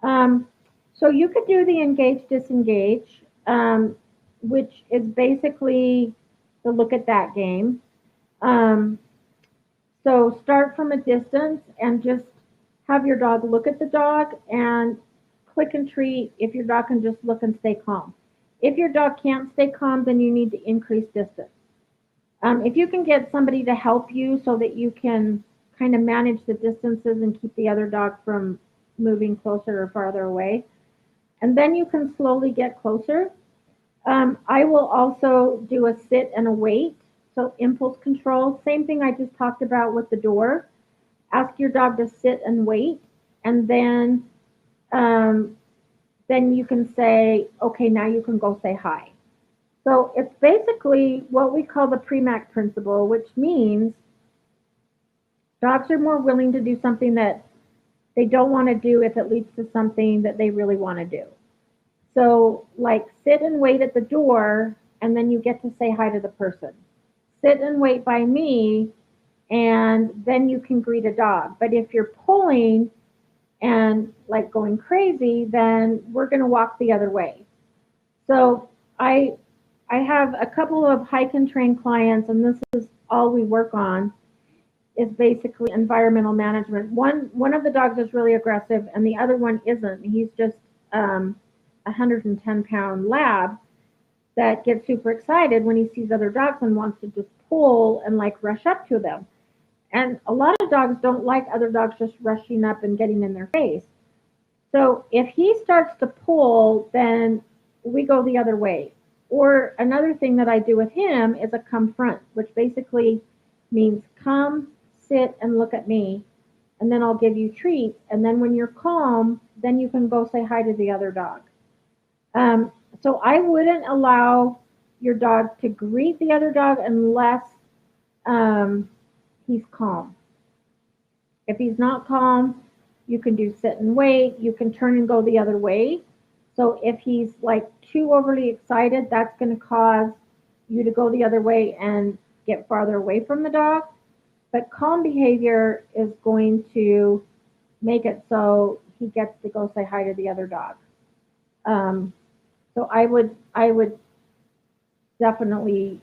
Um, so you could do the engage disengage, which is basically the look at that game. Um, so start from a distance and just have your dog look at the dog and click and treat if your dog can just look and stay calm. If your dog can't stay calm, then you need to increase distance. If you can get somebody to help you so that you can kind of manage the distances and keep the other dog from moving closer or farther away, and then you can slowly get closer. I will also do a sit and a wait. So impulse control, same thing I just talked about with the door. Ask your dog to sit and wait, and um, then you can say, okay, now you can go say hi. So it's basically what we call the Premack principle, which means dogs are more willing to do something that they don't want to do if it leads to something that they really want to do. So, like, sit and wait at the door, and then you get to say hi to the person. Sit and wait by me, and then you can greet a dog. But if you're pulling and like going crazy, then we're going to walk the other way. So, I I have a couple of hike and train clients, and this is all we work on is basically environmental management. One of the dogs is really aggressive, and the other one isn't. He's just um, a 110-pound lab that gets super excited when he sees other dogs and wants to just pull and like rush up to them. And a lot of dogs don't like other dogs just rushing up and getting in their face. So if he starts to pull, then we go the other way. Or another thing that I do with him is a come front, which basically means come, sit, and look at me, and then I'll give you treats. And then when you're calm, then you can go say hi to the other dog. Um, so I wouldn't allow your dog to greet the other dog unless um, he's calm. If he's not calm, you can do sit and wait. You can turn and go the other way. So if he's like too overly excited, that's going to cause you to go the other way and get farther away from the dog. But calm behavior is going to make it so he gets to go say hi to the other dog. Um, so I would definitely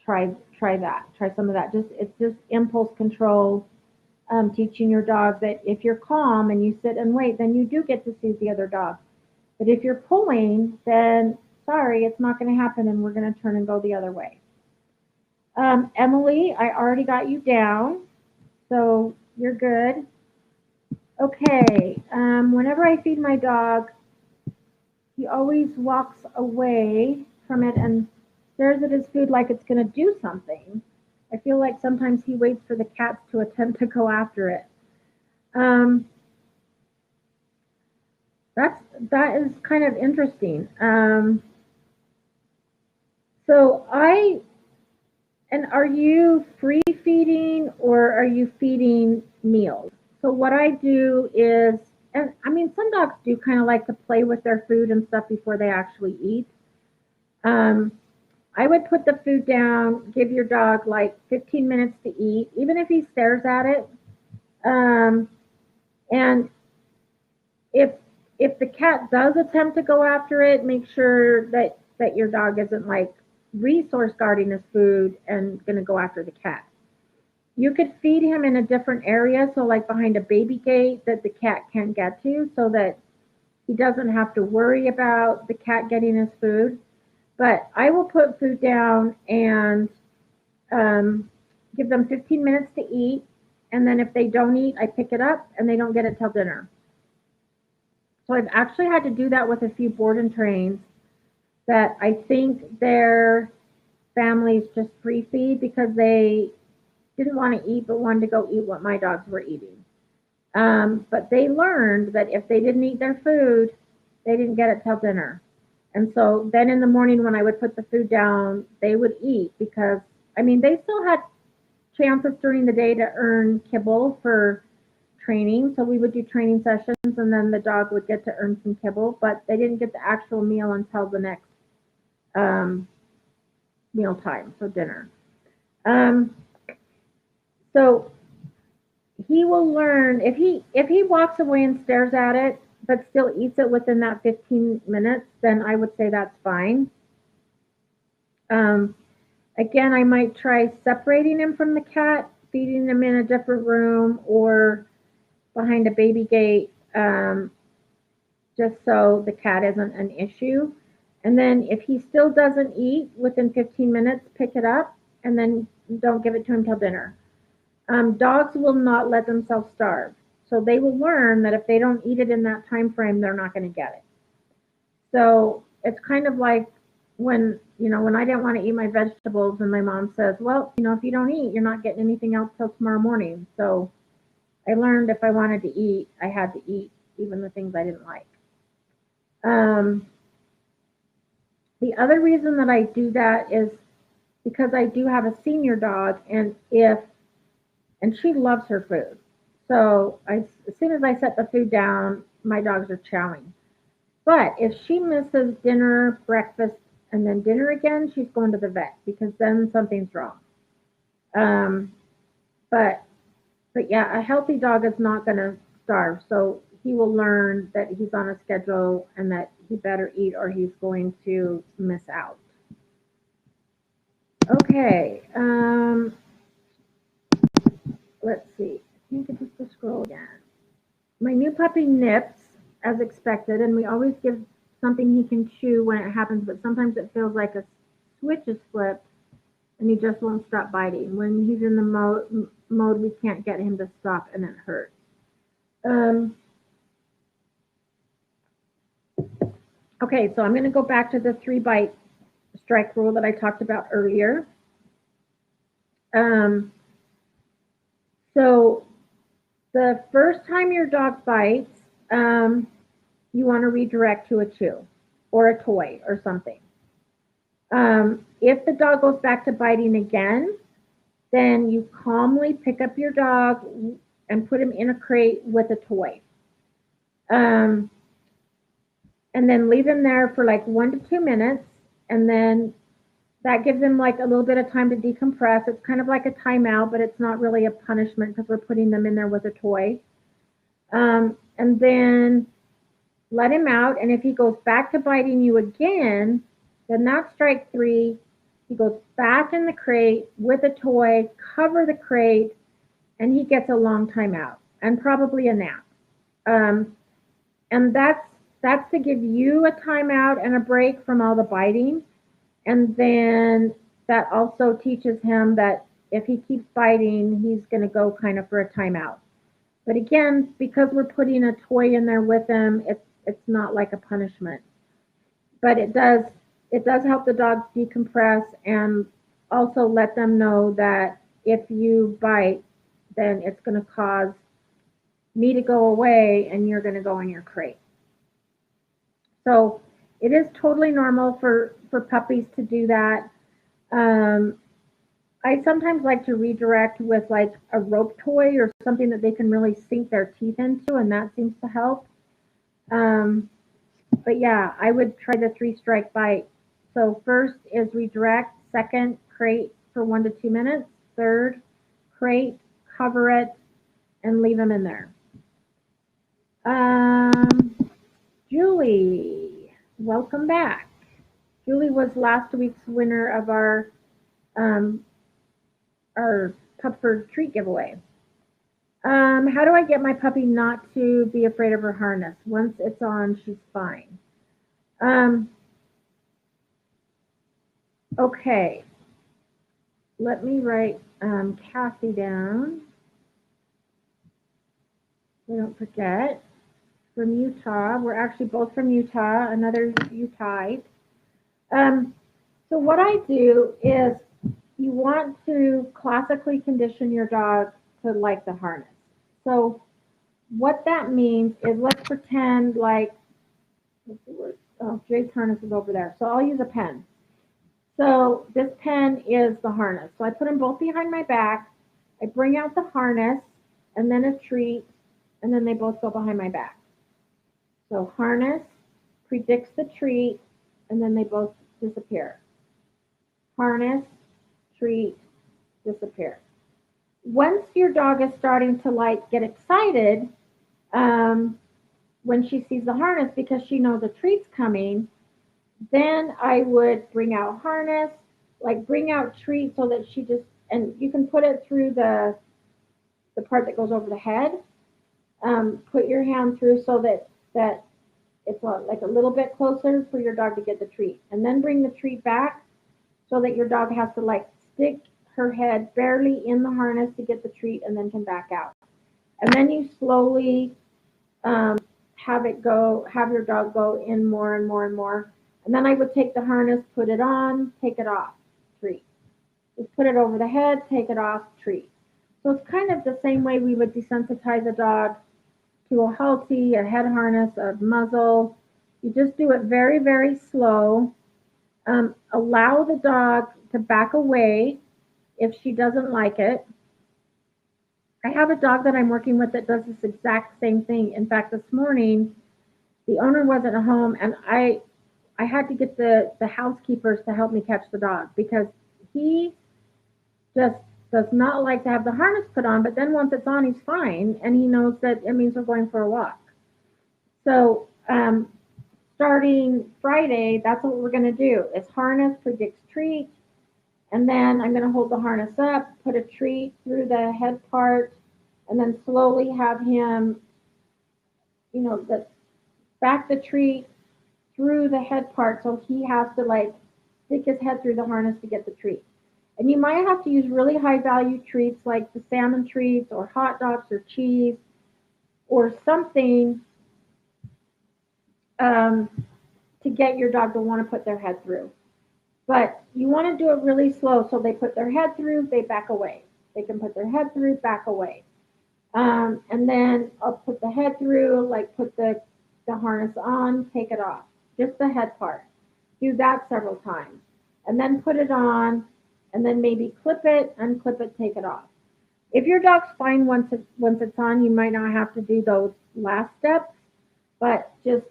try that. Try some of that. Just it's just impulse control. Teaching your dog that if you're calm and you sit and wait, then you do get to see the other dog. But if you're pulling, then sorry, it's not going to happen, and we're going to turn and go the other way. Emily, I already got you down, so you're good. Okay. Whenever I feed my dog, he always walks away from it and stares at his food like it's going to do something. I feel like sometimes he waits for the cats to attempt to go after it. Um, that is kind of interesting. So I and are you free feeding or are you feeding meals? So what I do is, and I mean, some dogs do kind of like to play with their food and stuff before they actually eat. Um, I would put the food down, give your dog like 15 minutes to eat, even if he stares at it. Um, and if if the cat does attempt to go after it, make sure that your dog isn't like resource guarding his food and going to go after the cat. You could feed him in a different area, so like behind a baby gate that the cat can't get to, so that he doesn't have to worry about the cat getting his food. But I will put food down and um, give them 15 minutes to eat, and then if they don't eat, I pick it up and they don't get it till dinner. So I've actually had to do that with a few board and trains that I think their families just free feed because they didn't want to eat but wanted to go eat what my dogs were eating. But they learned that if they didn't eat their food, they didn't get it till dinner. And so then in the morning when I would put the food down, they would eat because, I mean, they still had chances during the day to earn kibble for training. So we would do training sessions and then the dog would get to earn some kibble, but they didn't get the actual meal until the next um, meal time, so dinner. Um, so he will learn if he walks away and stares at it, but still eats it within that 15 minutes, then I would say that's fine. Um, Again, I might try separating him from the cat, feeding him in a different room or behind a baby gate, just so the cat isn't an issue. And then if he still doesn't eat within 15 minutes, pick it up and then don't give it to him till dinner. Dogs will not let themselves starve. So they will learn that if they don't eat it in that time frame, they're not going to get it. So it's kind of like when I didn't want to eat my vegetables and my mom says, well, if you don't eat, you're not getting anything else till tomorrow morning. So I learned if I wanted to eat, I had to eat even the things I didn't like. Um, the other reason that I do that is because I do have a senior dog, and she loves her food. So as soon as I set the food down, my dogs are chowing. But if she misses dinner, breakfast, and then dinner again, she's going to the vet because then something's wrong. Um, but but yeah, a healthy dog is not going to starve. So he will learn that he's on a schedule and that he better eat or he's going to miss out. Okay. Let's see. I think it's just a scroll again. My new puppy nips as expected, and we always give something he can chew when it happens, but sometimes it feels like a switch is flipped and he just won't stop biting. When he's in the mode we can't get him to stop and it hurts. Um, okay, so I'm going to go back to the 3-bite strike rule that I talked about earlier. Um, so the first time your dog bites, you want to redirect to a chew or a toy or something. If the dog goes back to biting again, then you calmly pick up your dog and put him in a crate with a toy. Um, and then leave him there for like 1 to 2 minutes. And then that gives him like a little bit of time to decompress. It's kind of like a timeout, but it's not really a punishment because we're putting them in there with a toy. And then let him out. And if he goes back to biting you again, then that's strike 3. He goes back in the crate with a toy, cover the crate, and he gets a long time out and probably a nap. Um, and that's to give you a timeout and a break from all the biting. And then that also teaches him that if he keeps biting, he's going to go kind of for a timeout. But again, because we're putting a toy in there with him, it's not like a punishment. But it does help the dogs decompress and also let them know that if you bite, then it's going to cause me to go away and you're going to go in your crate. So it is totally normal for puppies to do that. Um, I sometimes like to redirect with like a rope toy or something that they can really sink their teeth into, and that seems to help. Um, but yeah, I would try the 3-strike bite. So first is redirect, second, crate for 1 to 2 minutes, third, crate, cover it, and leave them in there. Julie, welcome back. Julie was last week's winner of um, our Pupford treat giveaway. How do I get my puppy not to be afraid of her harness? Once it's on, she's fine. Okay, let me write Kathy down so I don't forget. From Utah. We're actually both from Utah, another Utah. So what I do is you want to classically condition your dog to like the harness. So what that means is let's pretend like, Jake's harness is over there. So I'll use a pen. So this pen is the harness. So I put them both behind my back. I bring out the harness and then a treat, and then they both go behind my back. So harness predicts the treat, and then they both disappear. Harness, treat, disappear. Once your dog is starting to like get excited when she sees the harness because she knows a treat's coming, then I would bring out harness, like bring out treat so that she just, and you can put it through the part that goes over the head. Put your hand through so that it's like a little bit closer for your dog to get the treat. And then bring the treat back so that your dog has to like stick her head barely in the harness to get the treat and then can back out. And then you slowly have your dog go in more and more and more. And then I would take the harness, put it on, take it off, treat. Just put it over the head, take it off, treat. So it's kind of the same way we would desensitize a dog to a halty, a head harness, a muzzle. You just do it very, very slow. Allow the dog to back away if she doesn't like it. I have a dog that I'm working with that does this exact same thing. In fact, this morning, the owner wasn't home, and I had to get the housekeepers to help me catch the dog because he just does not like to have the harness put on, but then once it's on, he's fine, and he knows that it means we're going for a walk. So starting Friday, that's what we're going to do. Is harness predicts treat, and then I'm going to hold the harness up, put a treat through the head part, and then slowly have him, back the treat through the head part, so he has to like stick his head through the harness to get the treat. And you might have to use really high value treats like the salmon treats or hot dogs or cheese or something to get your dog to want to put their head through. But you want to do it really slow so they put their head through, they back away. They can put their head through, back away. And then I'll put the head through, like put the harness on, take it off. Just the head part. Do that several times. And then put it on, and then maybe clip it, unclip it, take it off. If your dog's fine once it's on, you might not have to do those last steps, but just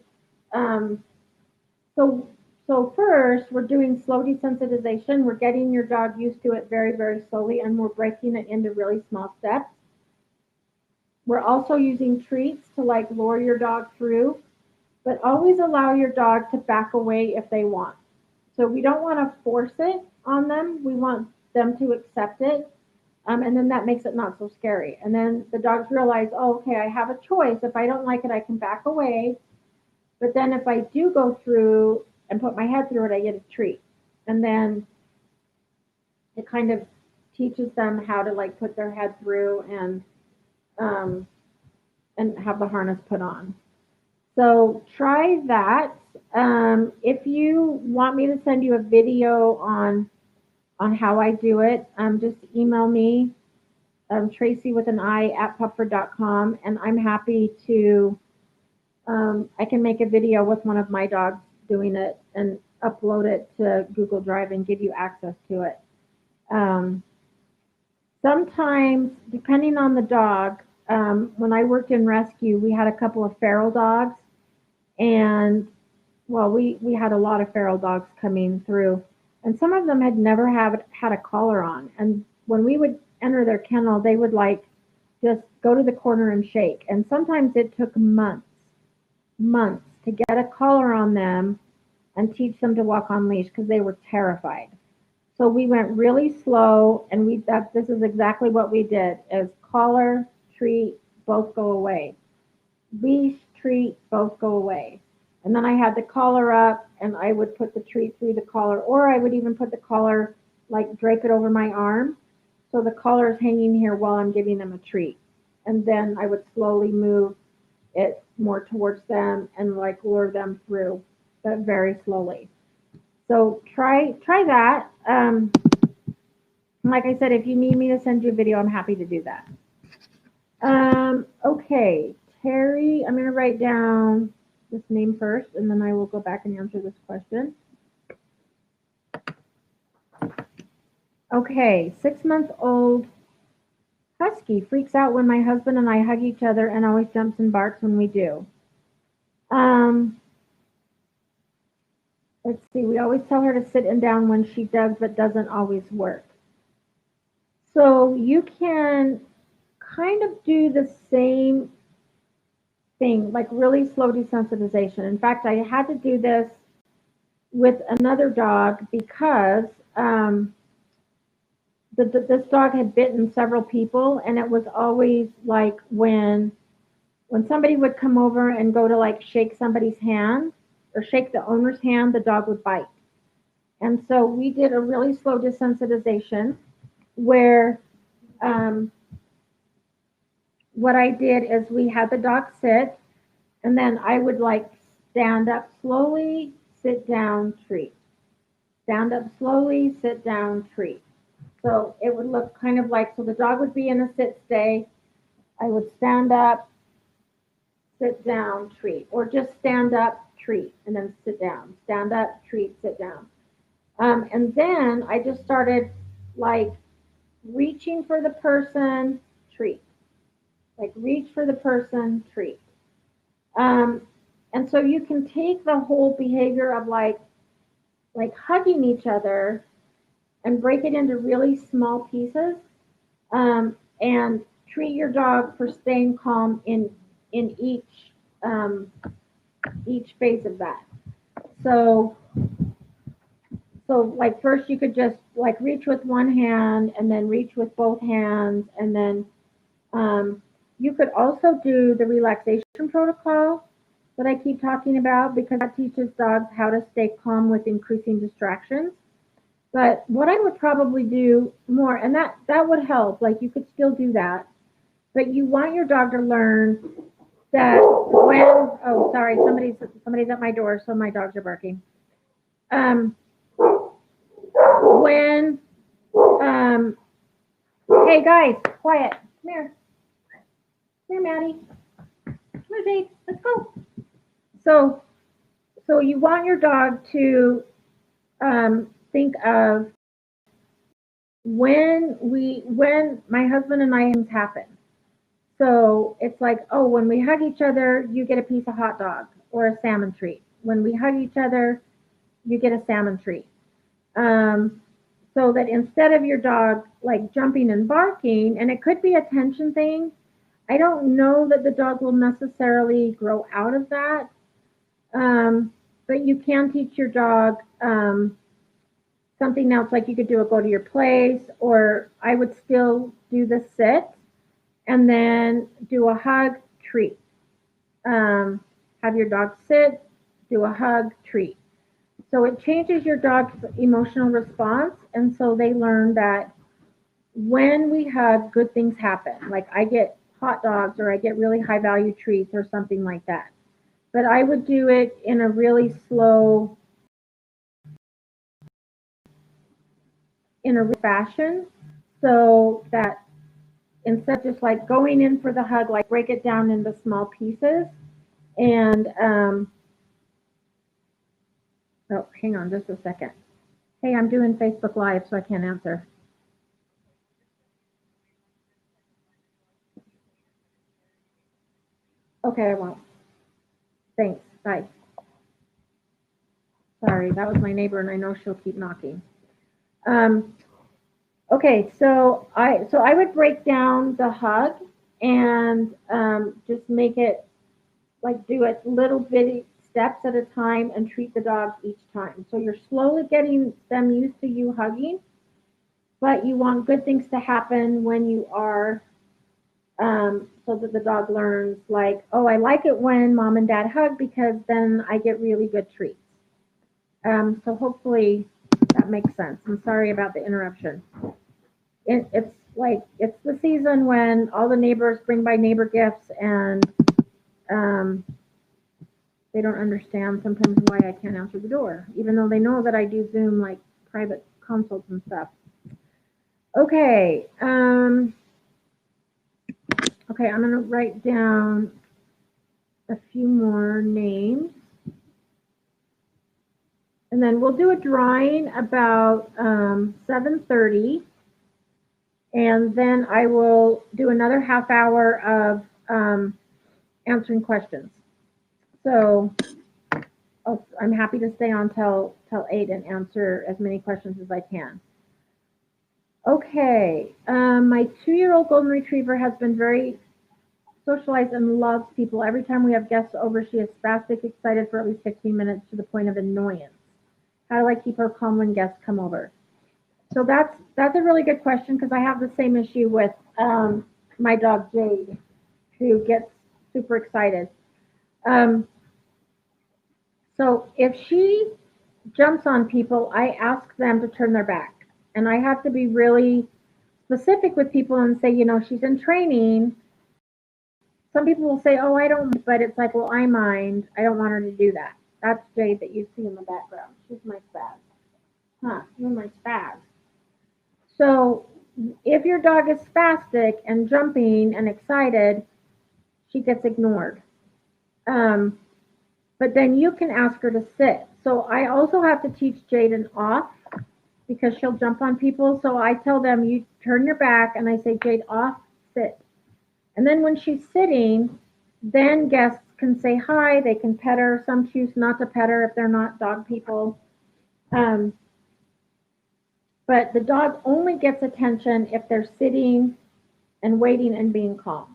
so first we're doing slow desensitization. We're getting your dog used to it very, very slowly, and we're breaking it into really small steps. We're also using treats to like lure your dog through, but always allow your dog to back away if they want. So we don't want to force it on them. We want them to accept it. And then that makes it not so scary. And then the dogs realize, oh, okay, I have a choice. If I don't like it, I can back away. But then if I do go through and put my head through it, I get a treat. And then it kind of teaches them how to like put their head through and have the harness put on. So try that. If you want me to send you a video on how I do it, just email me, Tracy with an I at pupford.com, and I'm happy to. I can make a video with one of my dogs doing it and upload it to Google Drive and give you access to it. Sometimes, depending on the dog, when I worked in rescue, we had a couple of feral dogs, and well, we had a lot of feral dogs coming through, and some of them had never had a collar on. And when we would enter their kennel, they would like just go to the corner and shake. And sometimes it took months to get a collar on them and teach them to walk on leash because they were terrified. So we went really slow, and this is exactly what we did: is collar, treat, both go away. Leash, treat, both go away. And then I had the collar up, and I would put the treat through the collar, or I would even put the collar, like drape it over my arm, so the collar is hanging here while I'm giving them a treat. And then I would slowly move it more towards them and like lure them through, but very slowly. So try that. Like I said, if you need me to send you a video, I'm happy to do that. Okay, Terry, I'm going to write down this name first, and then I will go back and answer this question. Okay, 6-month-old husky freaks out when my husband and I hug each other and always jumps and barks when we do. Let's see, we always tell her to sit and down when she does, but doesn't always work. So you can kind of do the same thing, like really slow desensitization. In fact, I had to do this with another dog because this dog had bitten several people, and it was always like when when somebody would come over and go to like shake somebody's hand or shake the owner's hand, the dog would bite. And so we did a really slow desensitization where um, what I did is we had the dog sit, and then I would like stand up slowly, sit down, treat. Stand up slowly, sit down, treat. So it would look kind of like, so the dog would be in a sit stay. I would stand up, sit down, treat, or just stand up, treat, and then sit down. Stand up, treat, sit down. And then I just started like reaching for the person, treat. Like reach for the person, treat. Um, and so you can take the whole behavior of like hugging each other and break it into really small pieces, and treat your dog for staying calm in um, each phase of that. So like first you could just like reach with one hand and then reach with both hands, and then you could also do the relaxation protocol that I keep talking about, because that teaches dogs how to stay calm with increasing distractions. But what I would probably do more, and that would help, like you could still do that, but you want your dog to learn that when, oh, sorry, somebody's at my door, so my dogs are barking. Um, when, um, hey guys, quiet, come here. Come here, Maddie. Come here, Jade, let's go. So, so you want your dog to think of when my husband and I things happen. So it's like, oh, when we hug each other, you get a piece of hot dog or a salmon treat. When we hug each other, you get a salmon treat. Um, so that instead of your dog like jumping and barking, and it could be a tension thing, I don't know that the dog will necessarily grow out of that. But you can teach your dog something else, like you could do a go to your place, or I would still do the sit and then do a hug, treat. Have your dog sit, do a hug, treat. So it changes your dog's emotional response. And so they learn that when we hug, good things happen. Like I get hot dogs or I get really high value treats or something like that. But I would do it in a really slow, in a fashion, so that instead of just like going in for the hug, like break it down into small pieces. And oh, hang on just a second. Hey, I'm doing Facebook Live, so I can't answer. Okay, I won't. Thanks. Bye. Sorry, that was my neighbor, and I know she'll keep knocking. Um, okay, so I would break down the hug and just make it like do it little bitty steps at a time and treat the dogs each time. So you're slowly getting them used to you hugging, but you want good things to happen when you are, so that the dog learns like, oh, I like it when mom and dad hug because then I get really good treats. So hopefully that makes sense. I'm sorry about the interruption. It's like it's the season when all the neighbors bring by neighbor gifts, and um, they don't understand sometimes why I can't answer the door, even though they know that I do Zoom like private consults and stuff. Okay. Okay, I'm gonna write down a few more names. And then we'll do a drawing about 7:30. And then I will do another half hour of answering questions. So I'm happy to stay on till 8 and answer as many questions as I can. Okay, my 2-year-old golden retriever has been very socialized and loves people. Every time we have guests over, she is spastic excited for at least 15 minutes to the point of annoyance. How do I keep her calm when guests come over? So that's a really good question, because I have the same issue with my dog Jade, who gets super excited. Um, so if she jumps on people, I ask them to turn their back. And I have to be really specific with people and say, she's in training. Some people will say, oh, I don't mind, but it's like, well, I mind. I don't want her to do that. That's Jade that you see in the background. She's my spaz. You're my spaz. So if your dog is spastic and jumping and excited, she gets ignored. Um, but then you can ask her to sit. So I also have to teach Jaden off because she'll jump on people. So I tell them, you turn your back, and I say, Jade, off, sit. And then when she's sitting, then guests can say hi, they can pet her. Some choose not to pet her if they're not dog people. Um, but the dog only gets attention if they're sitting and waiting and being calm.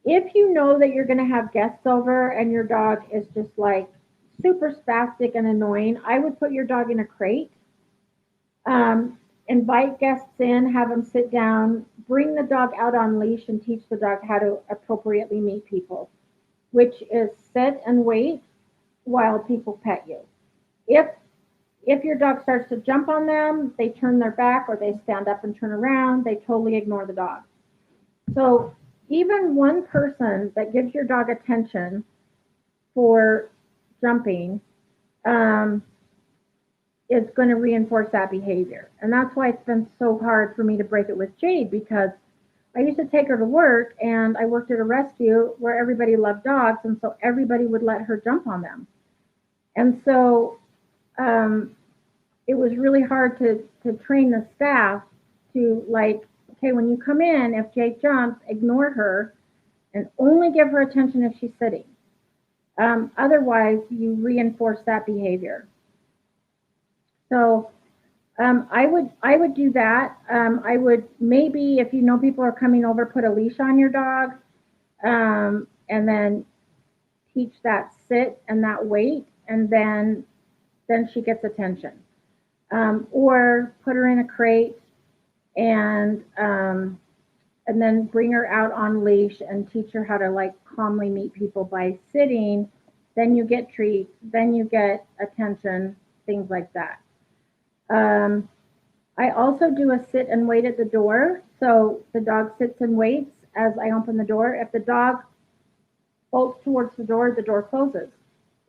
If you know that you're going to have guests over and your dog is just like super spastic and annoying, I would put your dog in a crate. Invite guests in, have them sit down, bring the dog out on leash and teach the dog how to appropriately meet people, which is sit and wait while people pet you. If your dog starts to jump on them, they turn their back or they stand up and turn around, they totally ignore the dog. So even one person that gives your dog attention for jumping is going to reinforce that behavior. And that's why it's been so hard for me to break it with Jade, because I used to take her to work and I worked at a rescue where everybody loved dogs, and so everybody would let her jump on them. And so it was really hard to train the staff to, like, okay, when you come in, if Jade jumps, ignore her and only give her attention if she's sitting. Otherwise, you reinforce that behavior. So I would do that. I would maybe, if you know people are coming over, put a leash on your dog, and then teach that sit and that wait, and then she gets attention. Or put her in a crate and then bring her out on leash and teach her how to like calmly meet people by sitting. Then you get treats, then you get attention, things like that. I also do a sit and wait at the door. So the dog sits and waits as I open the door. If the dog bolts towards the door closes.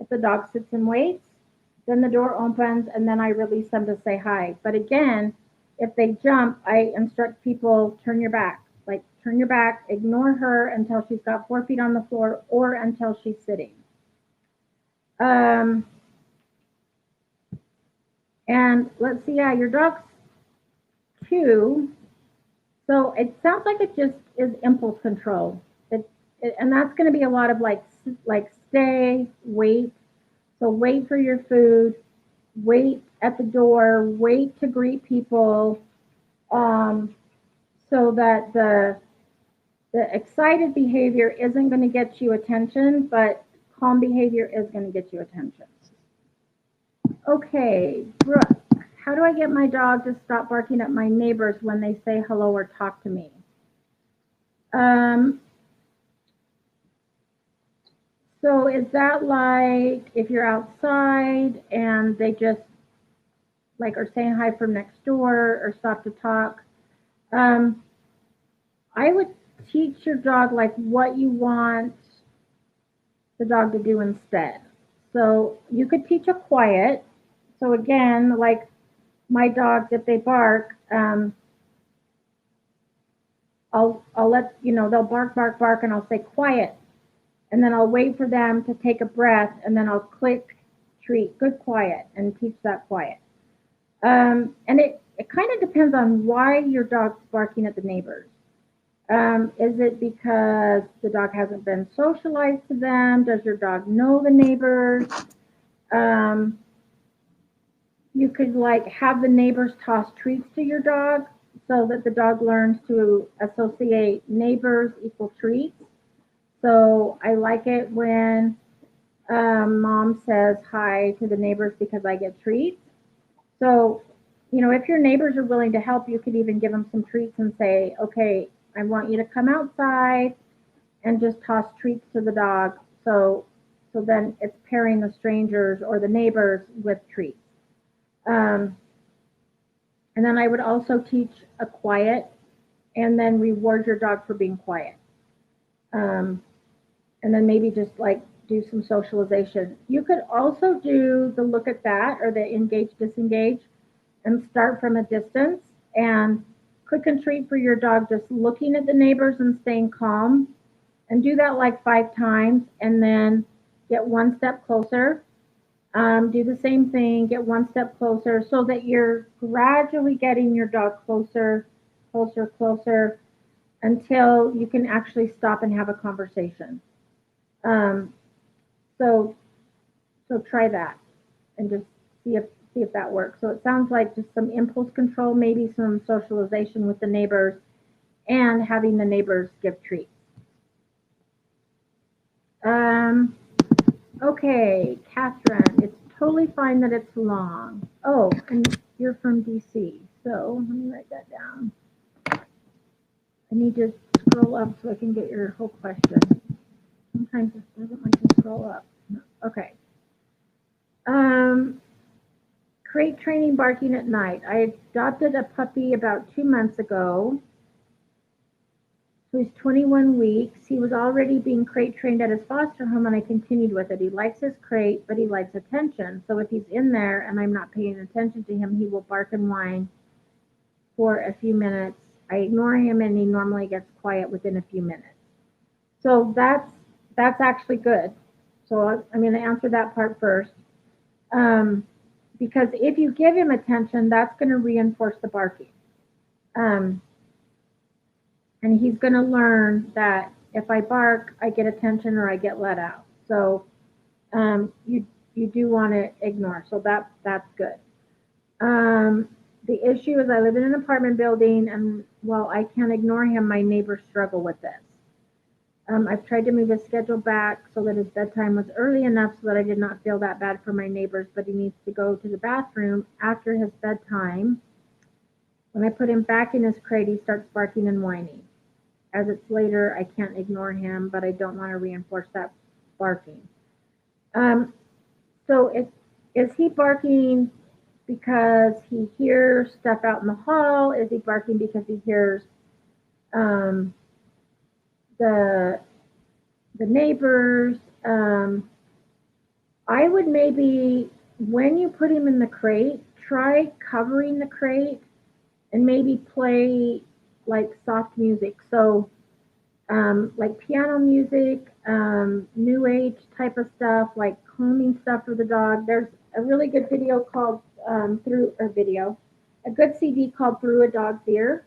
If the dog sits and waits, then the door opens and then I release them to say hi. But again, if they jump, I instruct people, turn your back. Like, turn your back, ignore her until she's got 4 feet on the floor or until she's sitting. And let's see, yeah, your dog's 2. So it sounds like it just is impulse control. And that's going to be a lot of like stay, wait. So wait for your food, wait at the door, wait to greet people, so that the excited behavior isn't going to get you attention, but calm behavior is going to get you attention. Okay, Brooke, how do I get my dog to stop barking at my neighbors when they say hello or talk to me? So is that like if you're outside and they just like are saying hi from next door or stop to talk? I would teach your dog like what you want the dog to do instead. So you could teach a quiet. So again, like my dogs, if they bark, I'll let they'll bark, and I'll say quiet, and then I'll wait for them to take a breath, and then I'll click treat, good quiet, and teach that quiet. And it kind of depends on why your dog's barking at the neighbors. Is it because the dog hasn't been socialized to them? Does your dog know the neighbors? You could like have the neighbors toss treats to your dog so that the dog learns to associate neighbors equal treats. So I like it when mom says hi to the neighbors because I get treats. So, if your neighbors are willing to help, you could even give them some treats and say, okay, I want you to come outside and just toss treats to the dog. So then it's pairing the strangers or the neighbors with treats. Um, and then I would also teach a quiet and then reward your dog for being quiet. Um, and then maybe just like do some socialization. You could also do the look at that or the engage disengage and start from a distance and quick and treat for your dog, just looking at the neighbors and staying calm, and do that like 5 times and then get one step closer. Do the same thing, get one step closer so that you're gradually getting your dog closer, closer, closer until you can actually stop and have a conversation. Um, so so try that and just see if that works. So it sounds like just some impulse control, maybe some socialization with the neighbors, and having the neighbors give treats. Um, okay, Catherine, it's totally fine that it's long. Oh, and you're from DC, so let me write that down. I need to scroll up so I can get your whole question. Sometimes it doesn't like to scroll up. Okay. Um, crate training barking at night. I adopted a puppy about 2 months ago. So he's 21 weeks. He was already being crate trained at his foster home, and I continued with it. He likes his crate, but he likes attention. So if he's in there and I'm not paying attention to him, he will bark and whine for a few minutes. I ignore him, and he normally gets quiet within a few minutes. So that's actually good. So I'm going to answer that part first. Um, because if you give him attention, that's going to reinforce the barking. Um, and he's going to learn that if I bark, I get attention or I get let out. So you do want to ignore. So that's good. The issue is I live in an apartment building, and while I can't ignore him, my neighbors struggle with this. I've tried to move his schedule back so that his bedtime was early enough so that I did not feel that bad for my neighbors, but he needs to go to the bathroom after his bedtime. When I put him back in his crate, he starts barking and whining. As it's later, I can't ignore him, but I don't want to reinforce that barking. Um, so is he barking because he hears stuff out in the hall? Is he barking because he hears um, the neighbors? I would maybe, when you put him in the crate, try covering the crate and maybe play like soft music. So like piano music, new age type of stuff, like calming stuff for the dog. There's a really good video called a good CD called Through a Dog's Ear,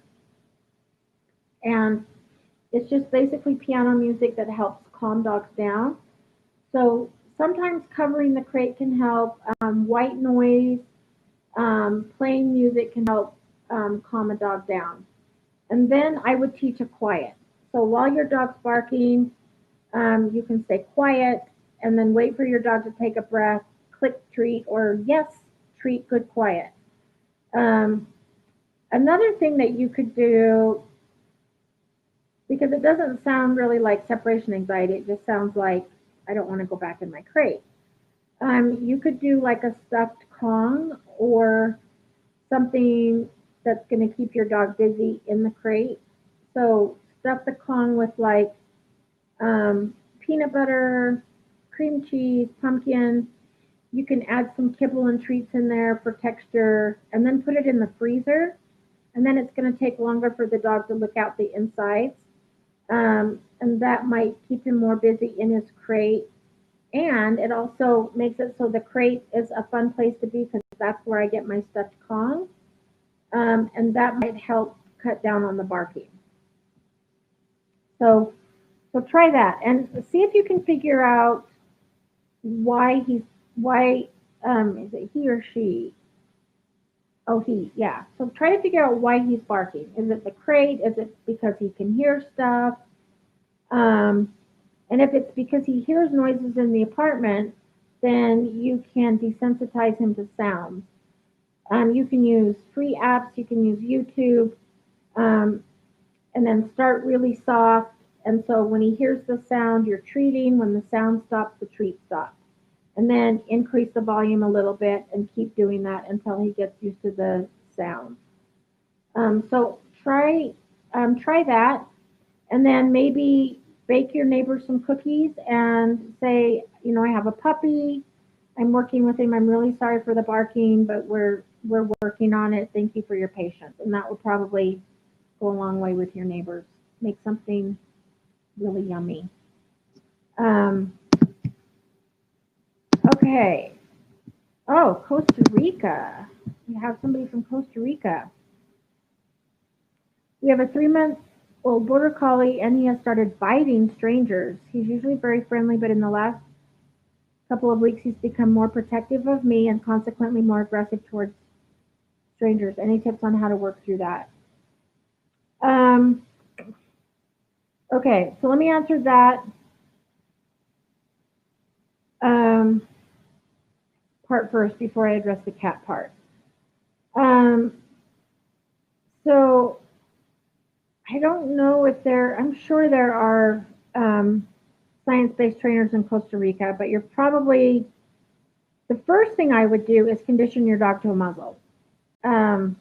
and it's just basically piano music that helps calm dogs down. So sometimes covering the crate can help. White noise, playing music can help calm a dog down. And then I would teach a quiet. So while your dog's barking, you can stay quiet and then wait for your dog to take a breath, click treat, or yes, treat, good, quiet. Um, Another thing that you could do, because it doesn't sound really like separation anxiety, it just sounds like I don't want to go back in my crate. You could do like a stuffed Kong or something that's going to keep your dog busy in the crate. So stuff the Kong with like peanut butter, cream cheese, pumpkin. You can add some kibble and treats in there for texture, and then put it in the freezer. And then it's going to take longer for the dog to look out the insides. And that might keep him more busy in his crate. And it also makes it so the crate is a fun place to be because that's where I get my stuffed Kong. And that might help cut down on the barking. So, so try that and see if you can figure out why is it he or she? Oh, he, yeah. So try to figure out why he's barking. Is it the crate? Is it because he can hear stuff? Um, and if it's because he hears noises in the apartment, then you can desensitize him to sounds. You can use free apps. You can use YouTube, and then start really soft And so when he hears the sound, you're treating. When the sound stops, the treat stops. And then increase the volume a little bit and keep doing that until he gets used to the sound. So try that, and then maybe bake your neighbor some cookies and say, I have a puppy. I'm working with him. I'm really sorry for the barking, but we're working on it. Thank you for your patience. And that will probably go a long way with your neighbors. Make something really yummy. Um, okay. Oh, Costa Rica. We have somebody from Costa Rica. We have a 3-month-old border collie, and he has started biting strangers. He's usually very friendly, but in the last couple of weeks, he's become more protective of me and consequently more aggressive towards strangers. Any tips on how to work through that? Um, okay, so let me answer that um, part first before I address the cat part. Um, so I don't know if I'm sure there are science-based trainers in Costa Rica, but you're probably, the first thing I would do is condition your dog to a muzzle. Um,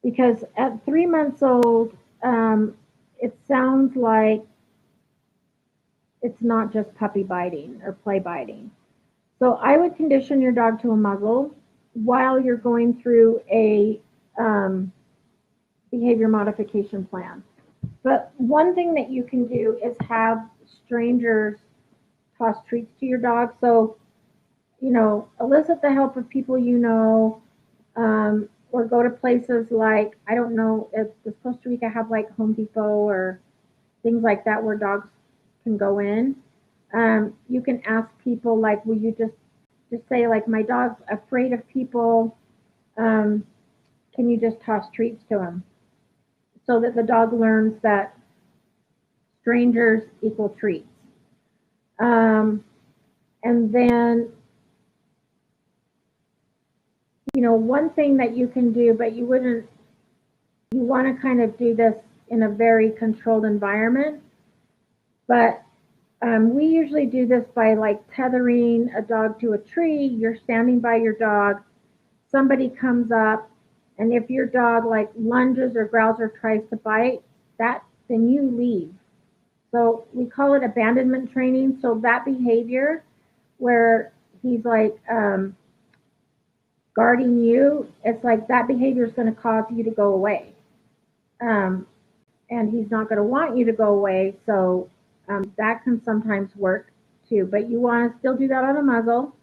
because at 3 months old, it sounds like it's not just puppy biting or play biting. So I would condition your dog to a muzzle while you're going through a behavior modification plan. But one thing that you can do is have strangers toss treats to your dog. So, elicit the help of people or go to places like, I don't know, if does Costa Rica have like Home Depot or things like that where dogs can go in. You can ask people like, will you just say like, my dog's afraid of people. Can you just toss treats to him? So that the dog learns that strangers equal treats. And then, one thing that you can do, but you want to kind of do this in a very controlled environment. But we usually do this by like tethering a dog to a tree. You're standing by your dog. Somebody comes up, and if your dog like lunges or growls or tries to bite, then you leave. So we call it abandonment training. So that behavior where he's like guarding you, it's like that behavior is going to cause you to go away. And he's not going to want you to go away. So that can sometimes work too. But you want to still do that on a muzzle.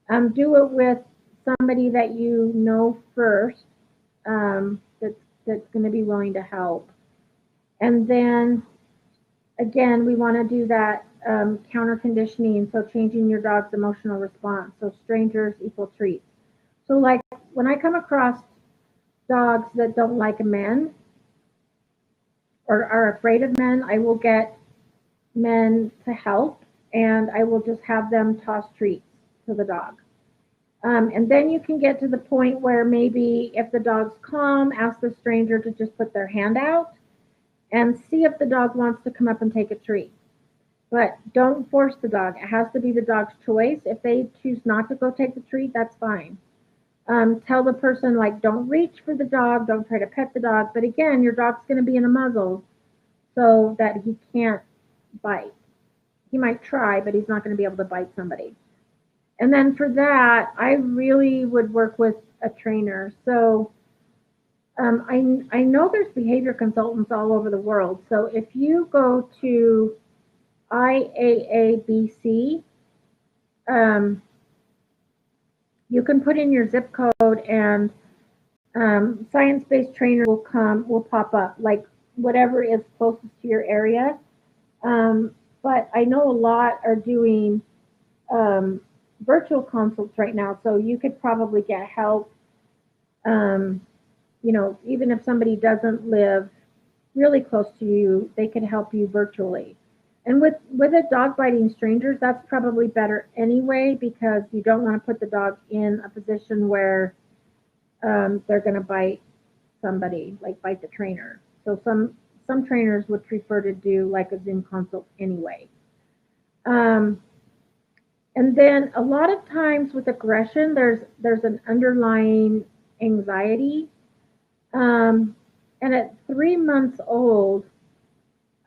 Do it with somebody that you know first that's going to be willing to help. And then again, we want to do that counter conditioning, so changing your dog's emotional response. So strangers equal treats. So like when I come across dogs that don't like men or are afraid of men, I will get men to help, and I will just have them toss treats to the dog. And then you can get to the point where maybe if the dog's calm, ask the stranger to just put their hand out and see if the dog wants to come up and take a treat. But don't force the dog. It has to be the dog's choice. If they choose not to go take the treat, that's fine. Tell the person, like, don't reach for the dog, don't try to pet the dog. But again, your dog's going to be in a muzzle so that he can't bite. He might try, but he's not going to be able to bite somebody. And then for that, I really would work with a trainer. So I know there's behavior consultants all over the world. So if you go to IAABC, you can put in your zip code, and science-based trainer will pop up, like whatever is closest to your area. But I know a lot are doing virtual consults right now, so you could probably get help. Even if somebody doesn't live really close to you, they can help you virtually. And with a dog biting strangers, that's probably better anyway, because you don't want to put the dog in a position where they're going to bite somebody, like bite the trainer. So some trainers would prefer to do like a Zoom consult anyway. And then a lot of times with aggression, there's an underlying anxiety. And at 3 months old,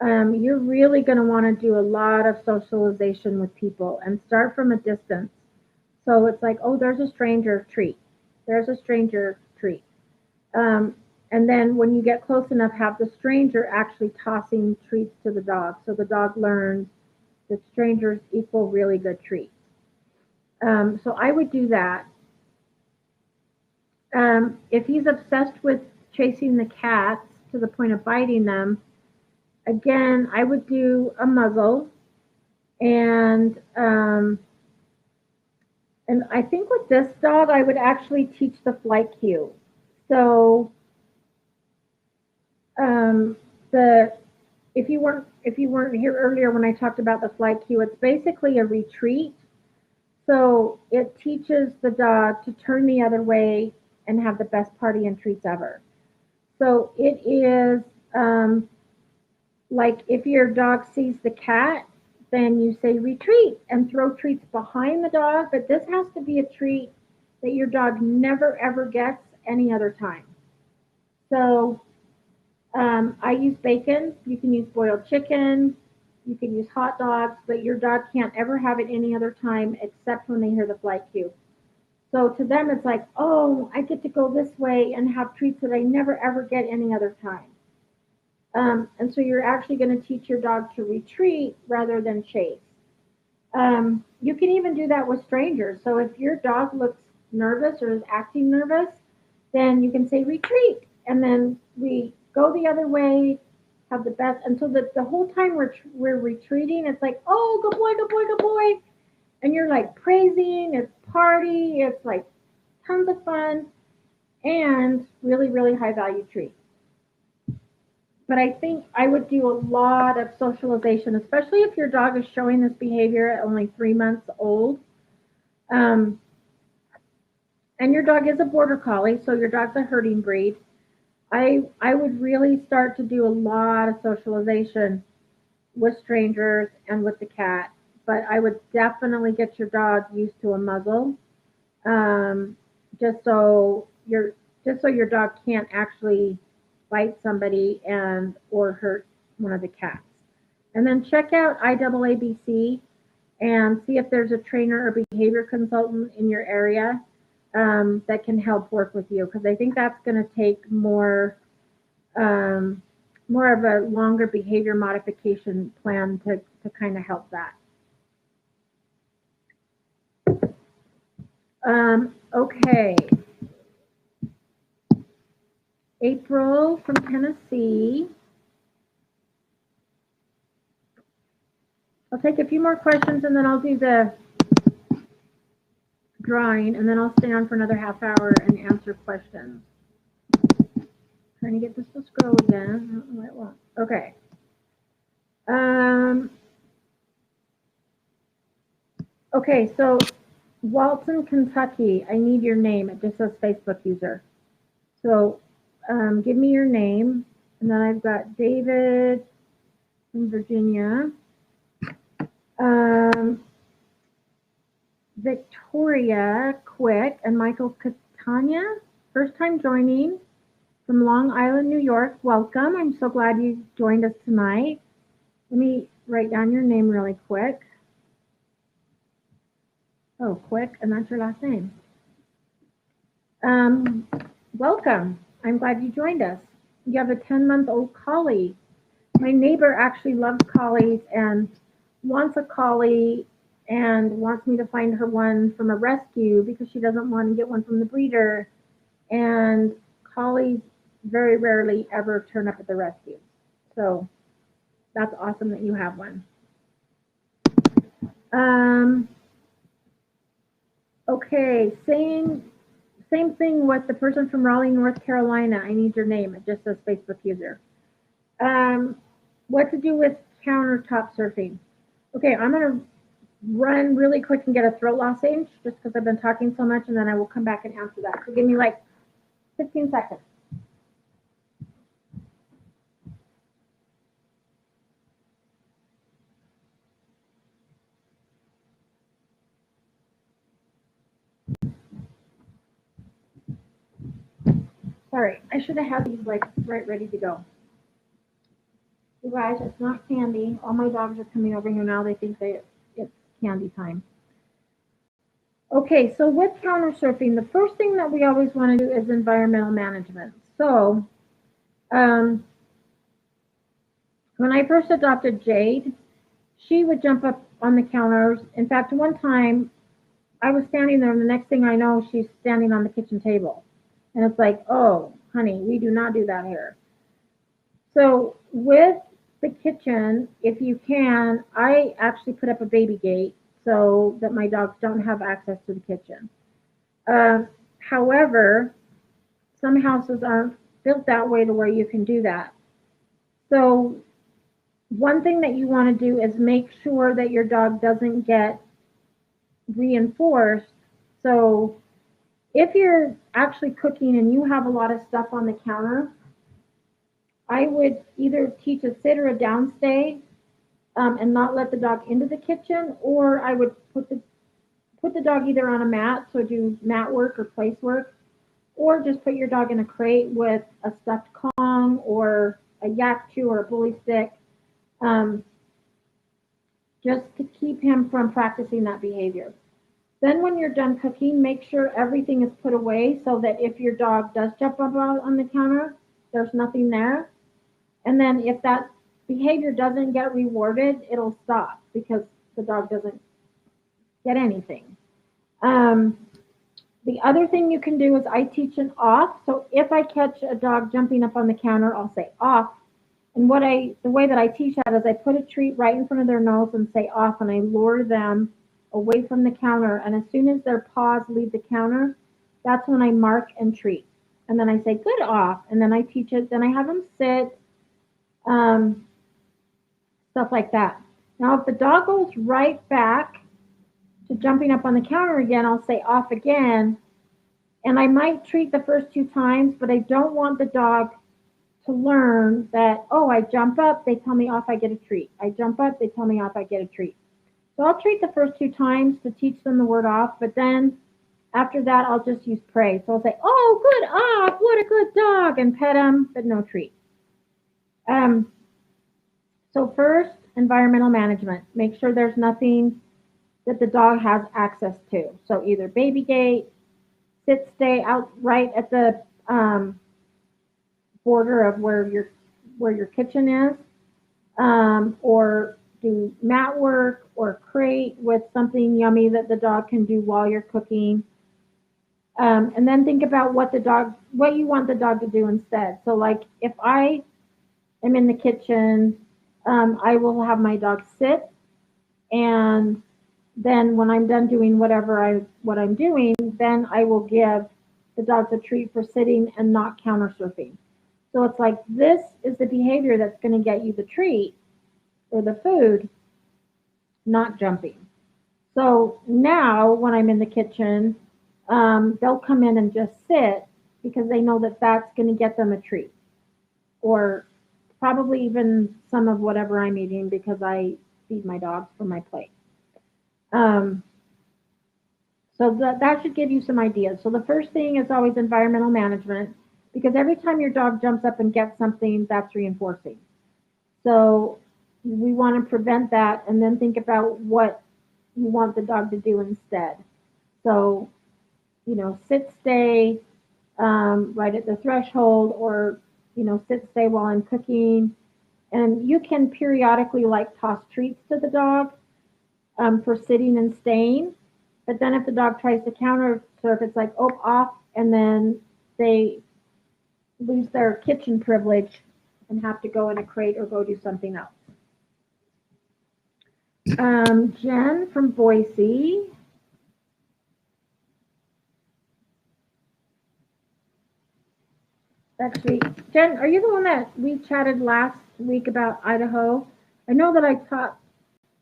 you're really going to want to do a lot of socialization with people and start from a distance. So it's like, oh, there's a stranger, treat. There's a stranger, treat. And then when you get close enough, have the stranger actually tossing treats to the dog. So the dog learns that strangers equal really good treats. So I would do that. If he's obsessed with chasing the cats to the point of biting them, again, I would do a muzzle. And I think with this dog, I would actually teach the flight cue. So the if you weren't here earlier when I talked about the flight cue, it's basically a retreat. So it teaches the dog to turn the other way and have the best party and treats ever. So it is like if your dog sees the cat, then you say retreat and throw treats behind the dog. But this has to be a treat that your dog never ever gets any other time. So I use bacon. You can use boiled chicken. You can use hot dogs, but your dog can't ever have it any other time except when they hear the flight cue. So to them, it's like, oh, I get to go this way and have treats that I never ever get any other time. And so you're actually going to teach your dog to retreat rather than chase. You can even do that with strangers. So if your dog looks nervous or is acting nervous, then you can say retreat, and then we go the other way, have the best. And so the whole time we're retreating, it's like, oh, good boy, good boy, good boy, and you're like praising. It's party. It's like tons of fun and really, really high value treat. But I think I would do a lot of socialization, especially if your dog is showing this behavior at only 3 months old. Um, and your dog is a border collie, so your dog's a herding breed. I would really start to do a lot of socialization with strangers and with the cat. But I would definitely get your dog used to a muzzle, um, just so your dog can't actually bite somebody and or hurt one of the cats. And then check out IAABC and see if there's a trainer or behavior consultant in your area that can help work with you, because I think that's going to take um, more of a longer behavior modification plan to kind of help that. Okay. April from Tennessee. I'll take a few more questions and then I'll do the drawing, and then I'll stay on for another half hour and answer questions. Trying to get this to scroll again. I don't know what it wants. Okay. Okay, so Walton, Kentucky. I need your name. It just says Facebook user. So give me your name. And then I've got David from Virginia. Victoria Quick and Michael Catania, first time joining from Long Island, New York. Welcome. I'm so glad you joined us tonight. Let me write down your name really quick. Oh, Quick, and that's your last name. Welcome. I'm glad you joined us. You have a 10-month-old collie. My neighbor actually loves collies and wants a collie and wants me to find her one from a rescue because she doesn't want to get one from the breeder. And collies very rarely ever turn up at the rescue. So that's awesome that you have one. Okay, same thing with the person from Raleigh, North Carolina. I need your name. It just says Facebook user. What to do with countertop surfing? Okay, I'm going to run really quick and get a throat lozenge just because I've been talking so much, and then I will come back and answer that. So give me like 15 seconds. Sorry, I should have had these like right ready to go. You guys, it's not candy. All my dogs are coming over here now. They think it's candy time. Okay, so with counter surfing, the first thing that we always want to do is environmental management. So, um, when I first adopted Jade, she would jump up on the counters. In fact, one time I was standing there, and the next thing I know, she's standing on the kitchen table. And it's like, oh, honey, we do not do that here. So, with the kitchen, if you can, I actually put up a baby gate so that my dogs don't have access to the kitchen. However, some houses aren't built that way to where you can do that. So, one thing that you want to do is make sure that your dog doesn't get reinforced. So, if you're actually cooking and you have a lot of stuff on the counter, I would either teach a sit or a downstay and not let the dog into the kitchen, or I would put the dog either on a mat, so do mat work or place work, or just put your dog in a crate with a stuffed Kong or a yak chew or a bully stick, um, just to keep him from practicing that behavior. Then when you're done cooking, make sure everything is put away so that if your dog does jump up on the counter, there's nothing there. And then if that behavior doesn't get rewarded, it'll stop because the dog doesn't get anything. Um, the other thing you can do is I teach an off. So if I catch a dog jumping up on the counter, I'll say off. And the way that I teach that is I put a treat right in front of their nose and say off, and I lure them away from the counter. And as soon as their paws leave the counter, that's when I mark and treat. And then I say good off, and then I teach it. Then I have them sit, um, stuff like that. Now, if the dog goes right back to jumping up on the counter again, I'll say off again. And I might treat the first 2 times, but I don't want the dog to learn that, oh, I jump up, they tell me off, I get a treat. I jump up, they tell me off, I get a treat. So I'll treat the first 2 times to teach them the word off, but then after that, I'll just use praise. So I'll say, oh, good off, what a good dog, and pet them, but no treat. Um, so first, environmental management. Make sure there's nothing that the dog has access to. So either baby gate, sit, stay out right at the border of where your kitchen is, or do mat work or crate with something yummy that the dog can do while you're cooking. And then think about what you want the dog to do instead. So like if I am in the kitchen, I will have my dog sit, and then when I'm done doing what I'm doing, then I will give the dogs a treat for sitting and not counter surfing. So it's like this is the behavior that's going to get you the treat or the food, not jumping. So now when I'm in the kitchen, they'll come in and just sit because they know that that's going to get them a treat, or probably even some of whatever I'm eating because I feed my dogs from my plate. Um, so that should give you some ideas. So the first thing is always environmental management, because every time your dog jumps up and gets something, that's reinforcing. So we want to prevent that and then think about what you want the dog to do instead. So, sit, stay, right at the threshold, or, sit, stay while I'm cooking. And you can periodically like toss treats to the dog for sitting and staying. But then if the dog tries to counter surf, it's like, oh, off, and then they lose their kitchen privilege and have to go in a crate or go do something else. Jen from Boise. Actually, Jen, are you the one that we chatted last week about Idaho? I know that I talked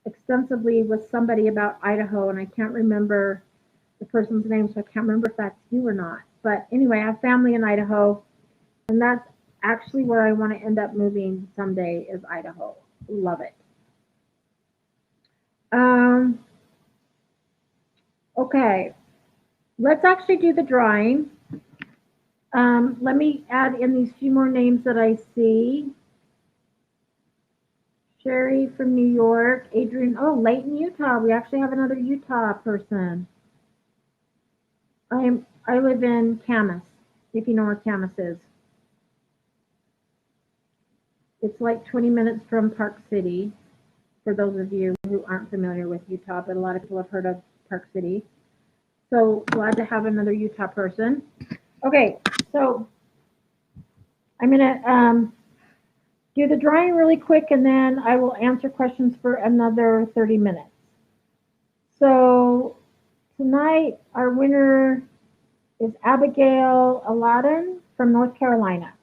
extensively with somebody about Idaho, and I can't remember the person's name, so I can't remember if that's you or not. But anyway, I have family in Idaho, and that's actually where I want to end up moving someday is Idaho. Love it. Okay, let's actually do the drawing. Let me add in these few more names that I see. Sherry from New York, Adrian, oh, Layton, Utah. We actually have another Utah person. I live in Camas, if you know where Camas is. It's like 20 minutes from Park City, for those of you who aren't familiar with Utah, but a lot of people have heard of Park City. So glad to have another Utah person. Okay, so I'm gonna do the drawing really quick, and then I will answer questions for another 30 minutes. So tonight, our winner is Abigail Aladdin from North Carolina.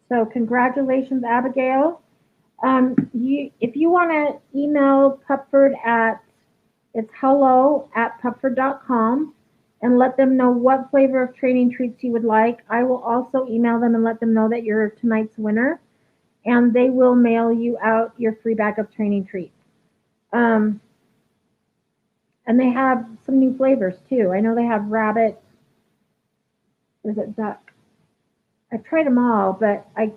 So congratulations, Abigail. If you want to email Pupford it's hello@pupford.com and let them know what flavor of training treats you would like. I will also email them and let them know that you're tonight's winner, and they will mail you out your free bag of training treats. Um, and they have some new flavors too. I know they have rabbit. Is it duck? I've tried them all, but I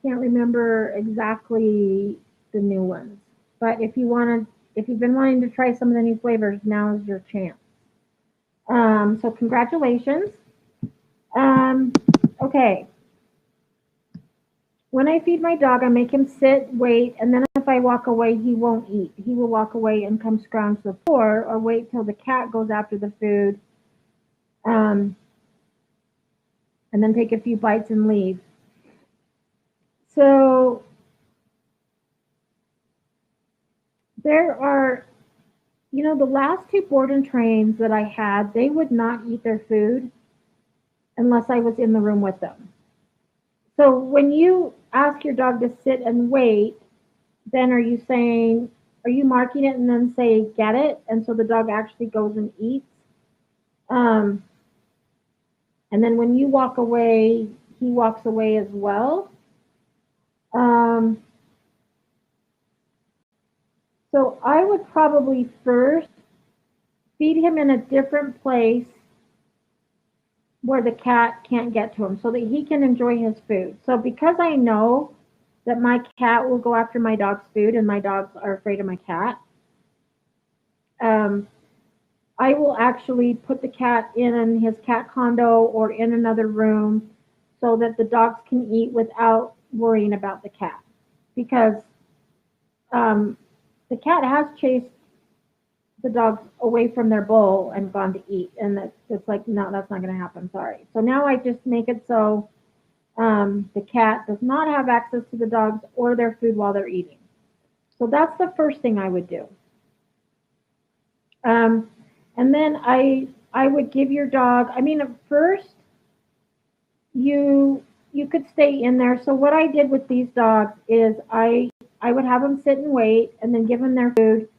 can't remember exactly the new ones. But if you've been wanting to try some of the new flavors, now is your chance. So congratulations. Um, okay. When I feed my dog, I make him sit, wait, and then if I walk away, he won't eat. He will walk away and come scrounge the floor, or wait till the cat goes after the food, um, and then take a few bites and leave. So there are, the last two board and trains that I had, they would not eat their food unless I was in the room with them. So when you ask your dog to sit and wait, then are you marking it and then say, get it? And so the dog actually goes and eats. Um, and then when you walk away, he walks away as well. Um, so I would probably first feed him in a different place where the cat can't get to him so that he can enjoy his food. So because I know that my cat will go after my dog's food and my dogs are afraid of my cat, um, I will actually put the cat in his cat condo or in another room so that the dogs can eat without worrying about the cat. Because um, the cat has chased the dogs away from their bowl and gone to eat. And it's like, no, that's not going to happen. Sorry. So now I just make it so the cat does not have access to the dogs or their food while they're eating. So that's the first thing I would do. Um, and then I would give your dog. I mean, at first you could stay in there. So what I did with these dogs is I would have them sit and wait, and then give them their food,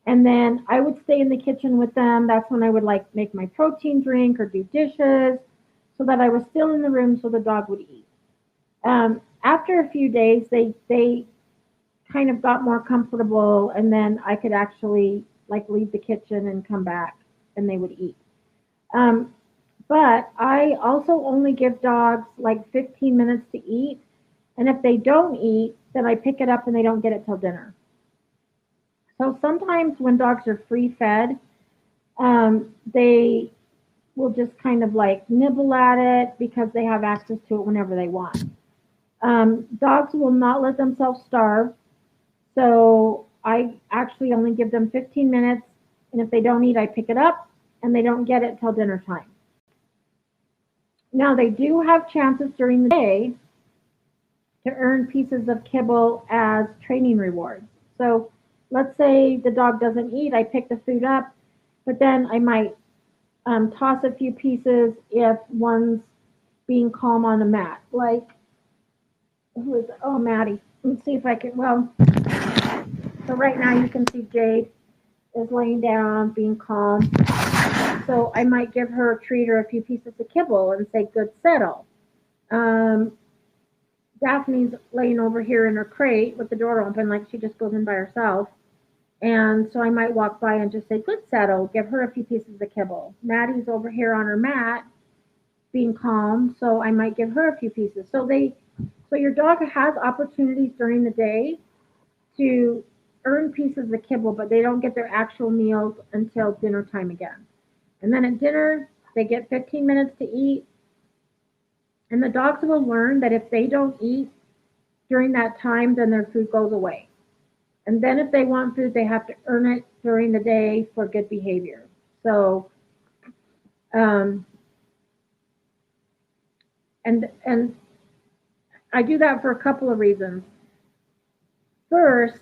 and then I would stay in the kitchen with them. That's when I would like make my protein drink or do dishes, so that I was still in the room so the dog would eat. After a few days, they kind of got more comfortable, and then I could actually like leave the kitchen and come back, and they would eat. Um, but I also only give dogs like 15 minutes to eat, and if they don't eat, then I pick it up and they don't get it till dinner. So sometimes when dogs are free fed, they will just kind of like nibble at it because they have access to it whenever they want. Dogs will not let themselves starve. So I actually only give them 15 minutes, and if they don't eat, I pick it up, and they don't get it till dinner time. Now they do have chances during the day to earn pieces of kibble as training rewards. So let's say the dog doesn't eat, I pick the food up, but then I might toss a few pieces if one's being calm on the mat. Like, who is it? Oh, Maddie. Let's see if I can, well, so right now you can see Jade is laying down, being calm. So I might give her a treat or a few pieces of kibble and say, good settle. Um, Daphne's laying over here in her crate with the door open, like she just goes in by herself. And so I might walk by and just say, good settle, give her a few pieces of kibble. Maddie's over here on her mat being calm, so I might give her a few pieces. So your dog has opportunities during the day to earn pieces of kibble, but they don't get their actual meals until dinner time again. And then at dinner, they get 15 minutes to eat. And the dogs will learn that if they don't eat during that time, then their food goes away. And then if they want food, they have to earn it during the day for good behavior. So, um, and I do that for a couple of reasons. First,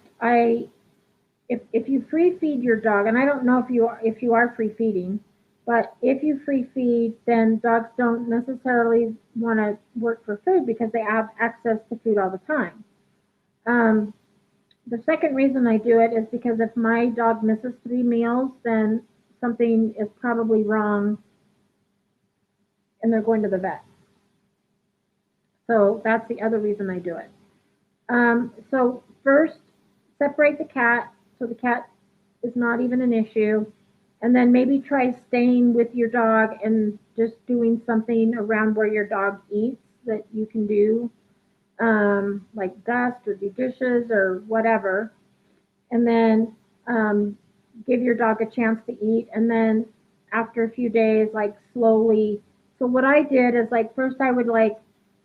if you free feed your dog, and I don't know if you are free feeding, but if you free feed, then dogs don't necessarily want to work for food because they have access to food all the time. Um, the second reason I do it is because if my dog misses 3 meals, then something is probably wrong, and they're going to the vet. So that's the other reason I do it. So first, separate the cat so the cat is not even an issue. And then maybe try staying with your dog and just doing something around where your dog eats that you can do, like dust or do dishes or whatever. And then give your dog a chance to eat. And then after a few days, like slowly. So what I did is like first I would like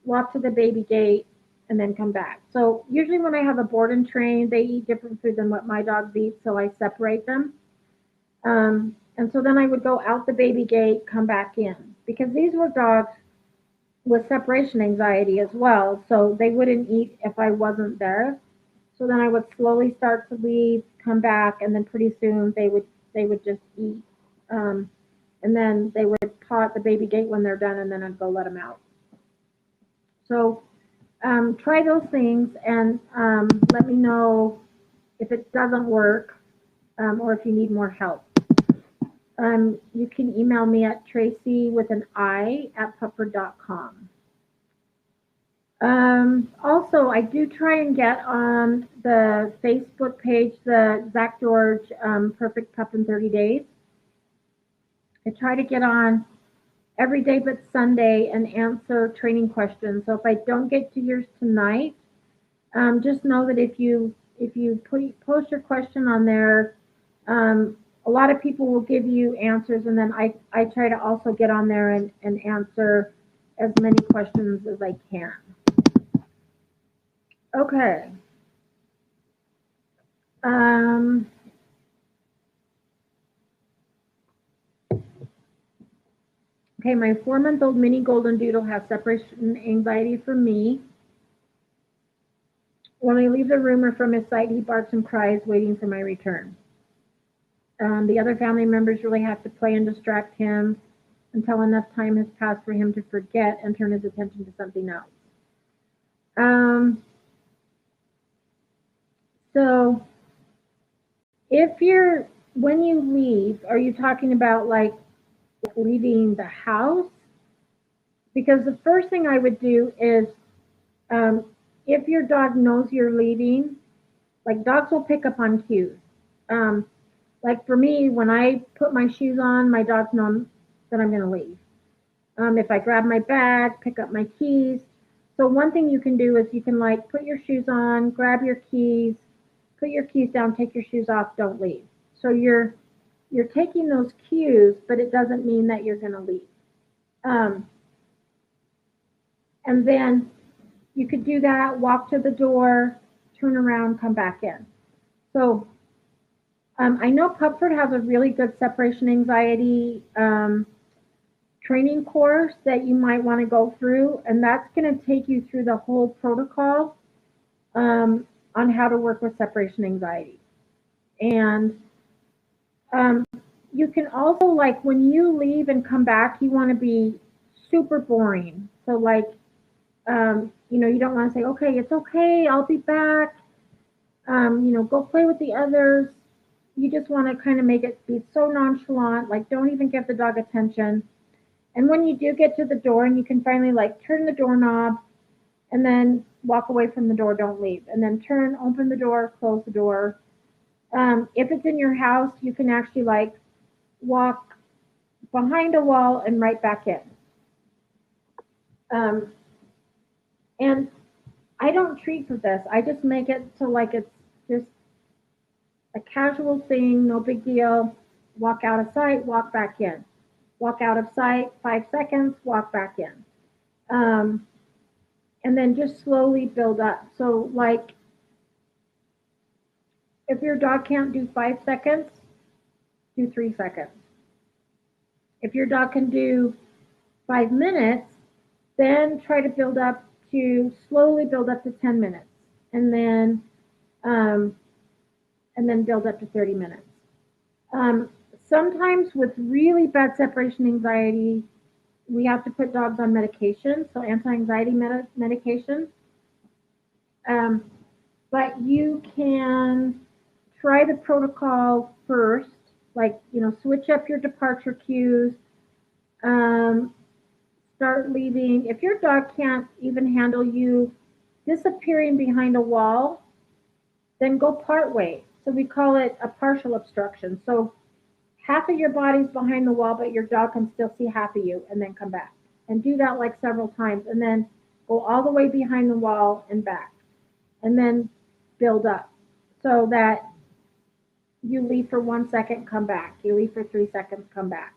walk to the baby gate and then come back. So usually when I have a board and train, they eat different food than what my dogs eat, so I separate them. And so then I would go out the baby gate, come back in, because these were dogs with separation anxiety as well, so they wouldn't eat if I wasn't there. So then I would slowly start to leave, come back, and then pretty soon they would just eat. Um, and then they would paw at the baby gate when they're done, and then I'd go let them out. So try those things and let me know if it doesn't work or if you need more help. You can email me at Tracy with an I at pupper.com. Also, I do try and get on the Facebook page, the Zach George Perfect Pup in 30 Days. I try to get on every day but Sunday and answer training questions. So if I don't get to yours tonight, just know that if you post your question on there, a lot of people will give you answers, and then I try to also get on there and answer as many questions as I can. Okay. Um, okay, my 4-month-old mini golden doodle has separation anxiety from me. When I leave the room or from his sight, he barks and cries, waiting for my return. The other family members really have to play and distract him until enough time has passed for him to forget and turn his attention to something else. So when you leave, are you talking about like leaving the house? Because the first thing I would do is um, if your dog knows you're leaving, like dogs will pick up on cues. Um, like for me, when I put my shoes on, my dogs know that I'm going to leave. If I grab my bag, pick up my keys. So one thing you can do is you can like put your shoes on, grab your keys, put your keys down, take your shoes off, don't leave. So you're taking those cues, but it doesn't mean that you're going to leave. Um, and then you could do that, walk to the door, turn around, come back in. So I know Pupford has a really good separation anxiety training course that you might want to go through, and that's going to take you through the whole protocol on how to work with separation anxiety. And you can also, like, when you leave and come back, you want to be super boring. So, like, you don't want to say, okay, it's okay, I'll be back. Go play with the others. You just want to kind of make it be so nonchalant, like, don't even give the dog attention. And when you do get to the door and you can finally like turn the doorknob and then walk away from the door, don't leave. And then open the door, close the door. If it's in your house, you can actually like walk behind a wall and right back in. Um, and I don't treat for this. I just make it so like it's just a casual thing, no big deal. Walk out of sight, walk back in. Walk out of sight, 5 seconds, walk back in. Um, and then just slowly build up. So, like, if your dog can't do 5 seconds, do 3 seconds. If your dog can do 5 minutes, then try to build up to slowly build up to 10 minutes, and then um, build up to 30 minutes. Um, Sometimes with really bad separation anxiety, we have to put dogs on medication, so anti-anxiety medication. Um, but you can try the protocol first, like, switch up your departure cues. Um, Start leaving. If your dog can't even handle you disappearing behind a wall, then go part way. So we call it a partial obstruction. So half of your body's behind the wall, but your dog can still see half of you, and then come back. And do that like several times, and then go all the way behind the wall and back, and then build up so that you leave for 1 second, come back. You leave for 3 seconds, come back.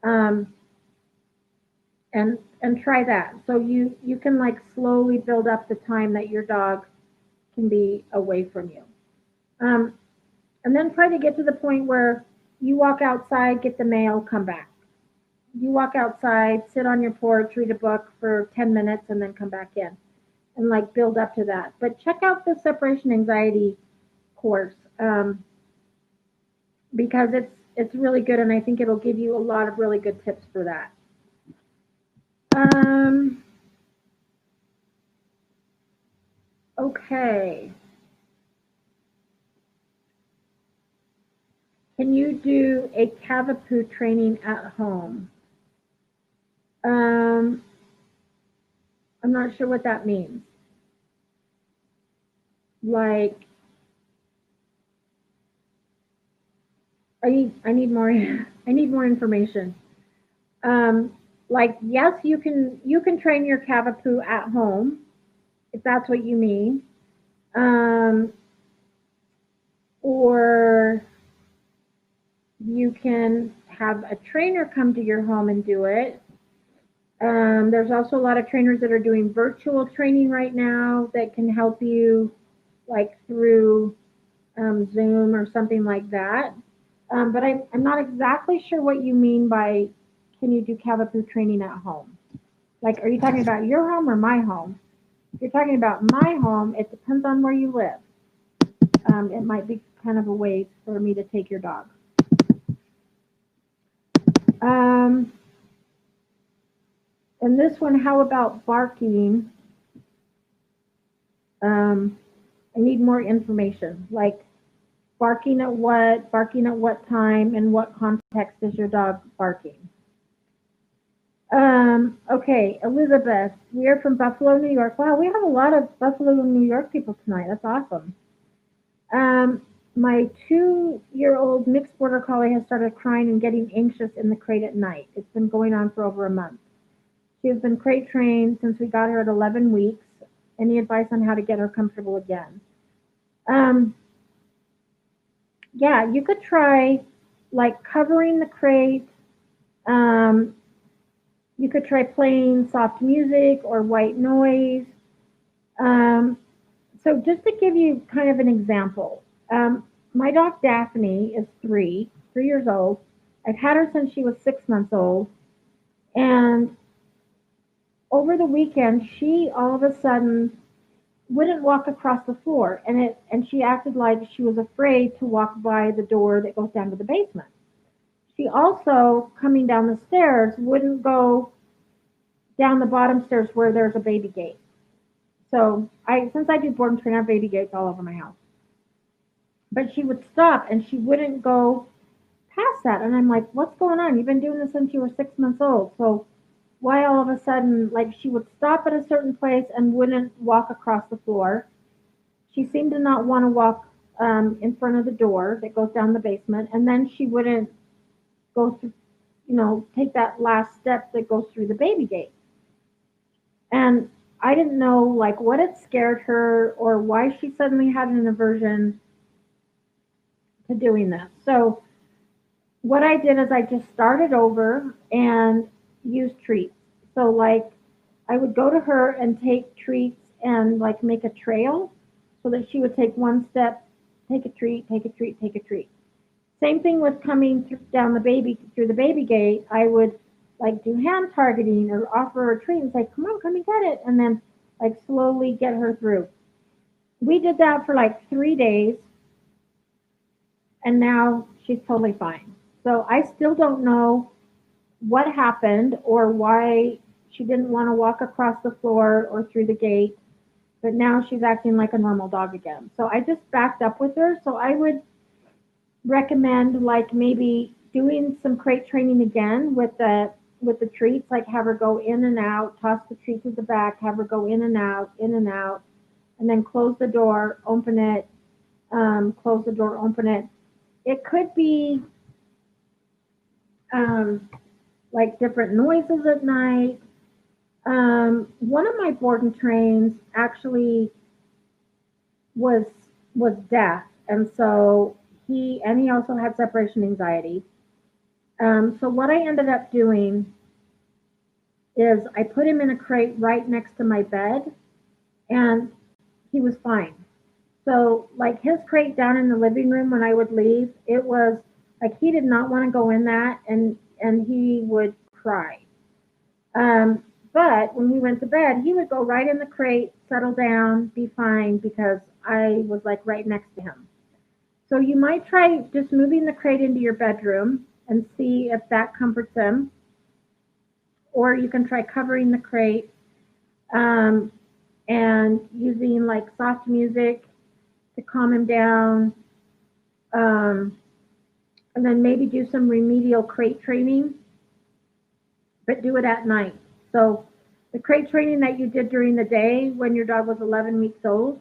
Um, and try that. So you can like slowly build up the time that your dog can be away from you. Um, and then try to get to the point where you walk outside, get the mail, come back. You walk outside, sit on your porch, read a book for 10 minutes, and then come back in and like build up to that. But check out the separation anxiety course, because it's really good, and I think it'll give you a lot of really good tips for that. Um, okay. Can you do a Cavapoo training at home? Um, I'm not sure what that means. Like, I need more I need more information. Um, like, yes, you can train your Cavapoo at home if that's what you mean. Um, or you can have a trainer come to your home and do it. There's also a lot of trainers that are doing virtual training right now that can help you, like through Zoom or something like that. But I'm not exactly sure what you mean by can you do Cavapoo training at home? Like, are you talking about your home or my home? If you're talking about my home, it depends on where you live. It might be kind of a ways for me to take your dog. Um, and this one, how about barking? Um, I need more information. Like, barking at what time, and what context is your dog barking? Okay, Elizabeth, we are from Buffalo, New York. Wow, we have a lot of Buffalo, New York people tonight. That's awesome. Um, my 2-year-old mixed border collie has started crying and getting anxious in the crate at night. It's been going on for over a month. She has been crate trained since we got her at 11 weeks. Any advice on how to get her comfortable again? Um, yeah, you could try like covering the crate. Um, you could try playing soft music or white noise. Um, so just to give you kind of an example, my dog Daphne is 3 years old. I've had her since she was 6 months old, and over the weekend, she all of a sudden wouldn't walk across the floor, and she acted like she was afraid to walk by the door that goes down to the basement. She also, coming down the stairs, wouldn't go down the bottom stairs where there's a baby gate. So since I do board and train, I have baby gates all over my house. But she would stop and she wouldn't go past that. And I'm like, what's going on? You've been doing this since you were 6 months old. So why all of a sudden, like, she would stop at a certain place and wouldn't walk across the floor. She seemed to not want to walk in front of the door that goes down the basement. And then she wouldn't go through, take that last step that goes through the baby gate. And I didn't know like what had scared her or why she suddenly had an aversion to doing this. So what I did is I just started over and used treats. So like I would go to her and take treats and like make a trail so that she would take one step, take a treat, take a treat, take a treat. Same thing with coming down the baby through the baby gate. I would like do hand targeting or offer her a treat and say, "Come on, come and get it," and then like slowly get her through. We did that for like 3 days, and now she's totally fine. So I still don't know what happened or why she didn't want to walk across the floor or through the gate, but now she's acting like a normal dog again. So I just backed up with her. So I would recommend like maybe doing some crate training again with the treats, like have her go in and out, toss the treats at the back, have her go in and out, and then close the door, open it, close the door, open it. It could be um, like different noises at night. One of my board and trains actually was was deaf, and so he also had separation anxiety. So what I ended up doing is I put him in a crate right next to my bed, and he was fine. So like his crate down in the living room when I would leave, it was like he did not want to go in that, and he would cry. Um, but when we went to bed, he would go right in the crate, settle down, be fine because I was like right next to him. So you might try just moving the crate into your bedroom and see if that comforts him, or you can try covering the crate um, and using like soft music to calm him down, um, and then maybe do some remedial crate training, but do it at night. So the crate training that you did during the day when your dog was 11 weeks old,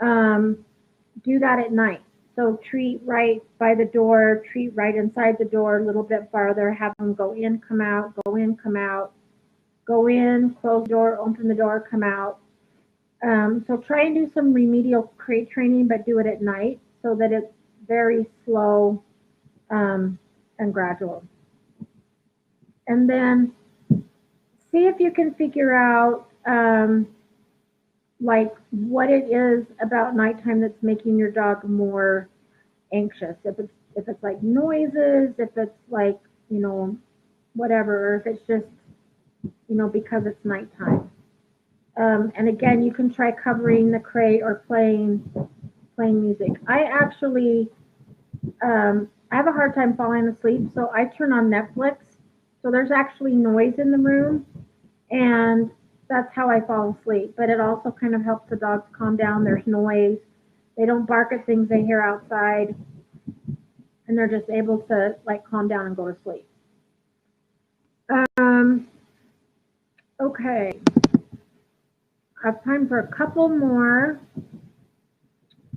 um, do that at night. So treat right by the door, treat right inside the door, a little bit farther, have them go in, come out, go in, come out, go in, close the door, open the door, come out. So try and do some remedial crate training, but do it at night so that it's very slow um, and gradual. And then see if you can figure out like what it is about nighttime that's making your dog more anxious. If it's like noises, if it's like you know whatever, or if it's just because it's nighttime. And again, you can try covering the crate or playing music. I have a hard time falling asleep, so I turn on Netflix. So there's actually noise in the room, and that's how I fall asleep. But it also kind of helps the dogs calm down. There's noise. They don't bark at things they hear outside, and they're just able to like calm down and go to sleep. Um, okay, I have time for a couple more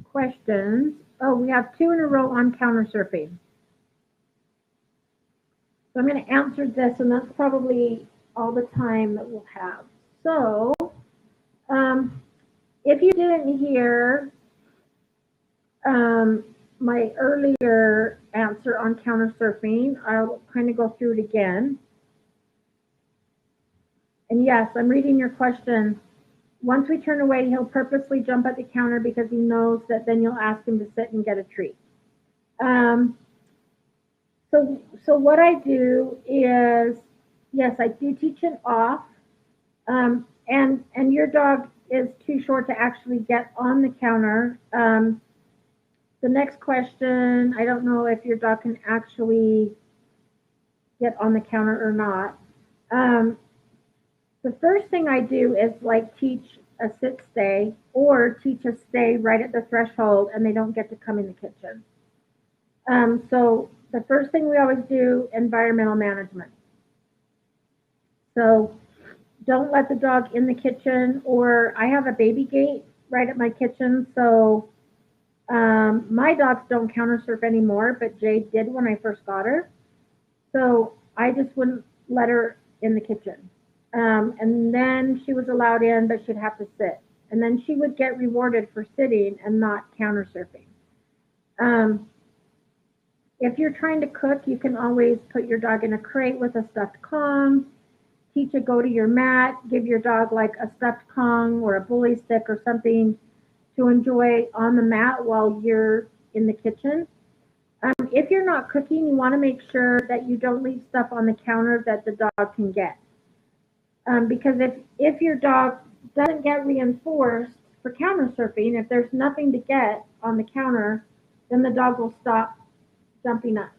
questions. Oh, we have two in a row on counter surfing. So I'm going to answer this, and that's probably all the time that we'll have. So, um, if you didn't hear um, my earlier answer on counter surfing, I'll kind of go through it again. And yes, I'm reading your question. Once we turn away, he'll purposely jump at the counter because he knows that then you'll ask him to sit and get a treat. Um, so what I do is, yes, I do teach it off, and your dog is too short to actually get on the counter. The next question, I don't know if your dog can actually get on the counter or not. Um, the first thing I do is like teach a sit stay or teach a stay right at the threshold and they don't get to come in the kitchen. So the first thing we always do, environmental management. So don't let the dog in the kitchen, or I have a baby gate right at my kitchen. So my dogs don't counter surf anymore, but Jade did when I first got her. So I just wouldn't let her in the kitchen. And then she was allowed in, but she'd have to sit. And then she would get rewarded for sitting and not counter surfing. Um, if you're trying to cook, you can always put your dog in a crate with a stuffed Kong. Teach it go to your mat. Give your dog like a stuffed Kong or a bully stick or something to enjoy on the mat while you're in the kitchen. If you're not cooking, you want to make sure that you don't leave stuff on the counter that the dog can get. Because if your dog doesn't get reinforced for counter surfing, if there's nothing to get on the counter, then the dog will stop jumping up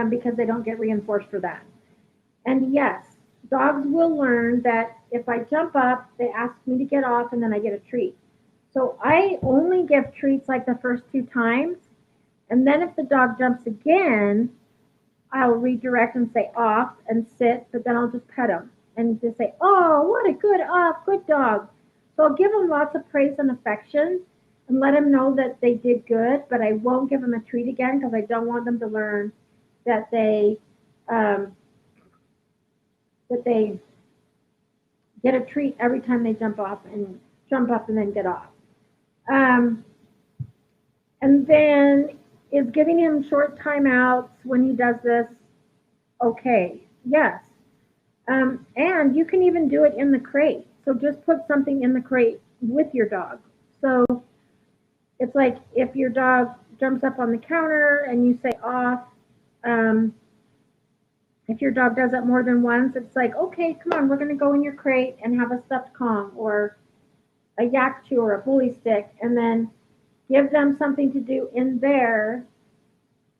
because they don't get reinforced for that. And yes, dogs will learn that if I jump up, they ask me to get off and then I get a treat. So I only give treats like the first 2 times. And then if the dog jumps again, I'll redirect and say off and sit, but then I'll just pet him and just say, oh, what a good off, good dog. So I'll give them lots of praise and affection and let them know that they did good, but I won't give them a treat again because I don't want them to learn that um, they get a treat every time they jump up and then get off. Um, and then is giving him short timeouts when he does this okay? Yes. And you can even do it in the crate. So just put something in the crate with your dog. So it's like if your dog jumps up on the counter and you say off, if your dog does it more than once, it's like, okay, come on, we're going to go in your crate and have a stuffed Kong or a yak chew or a bully stick, and then give them something to do in there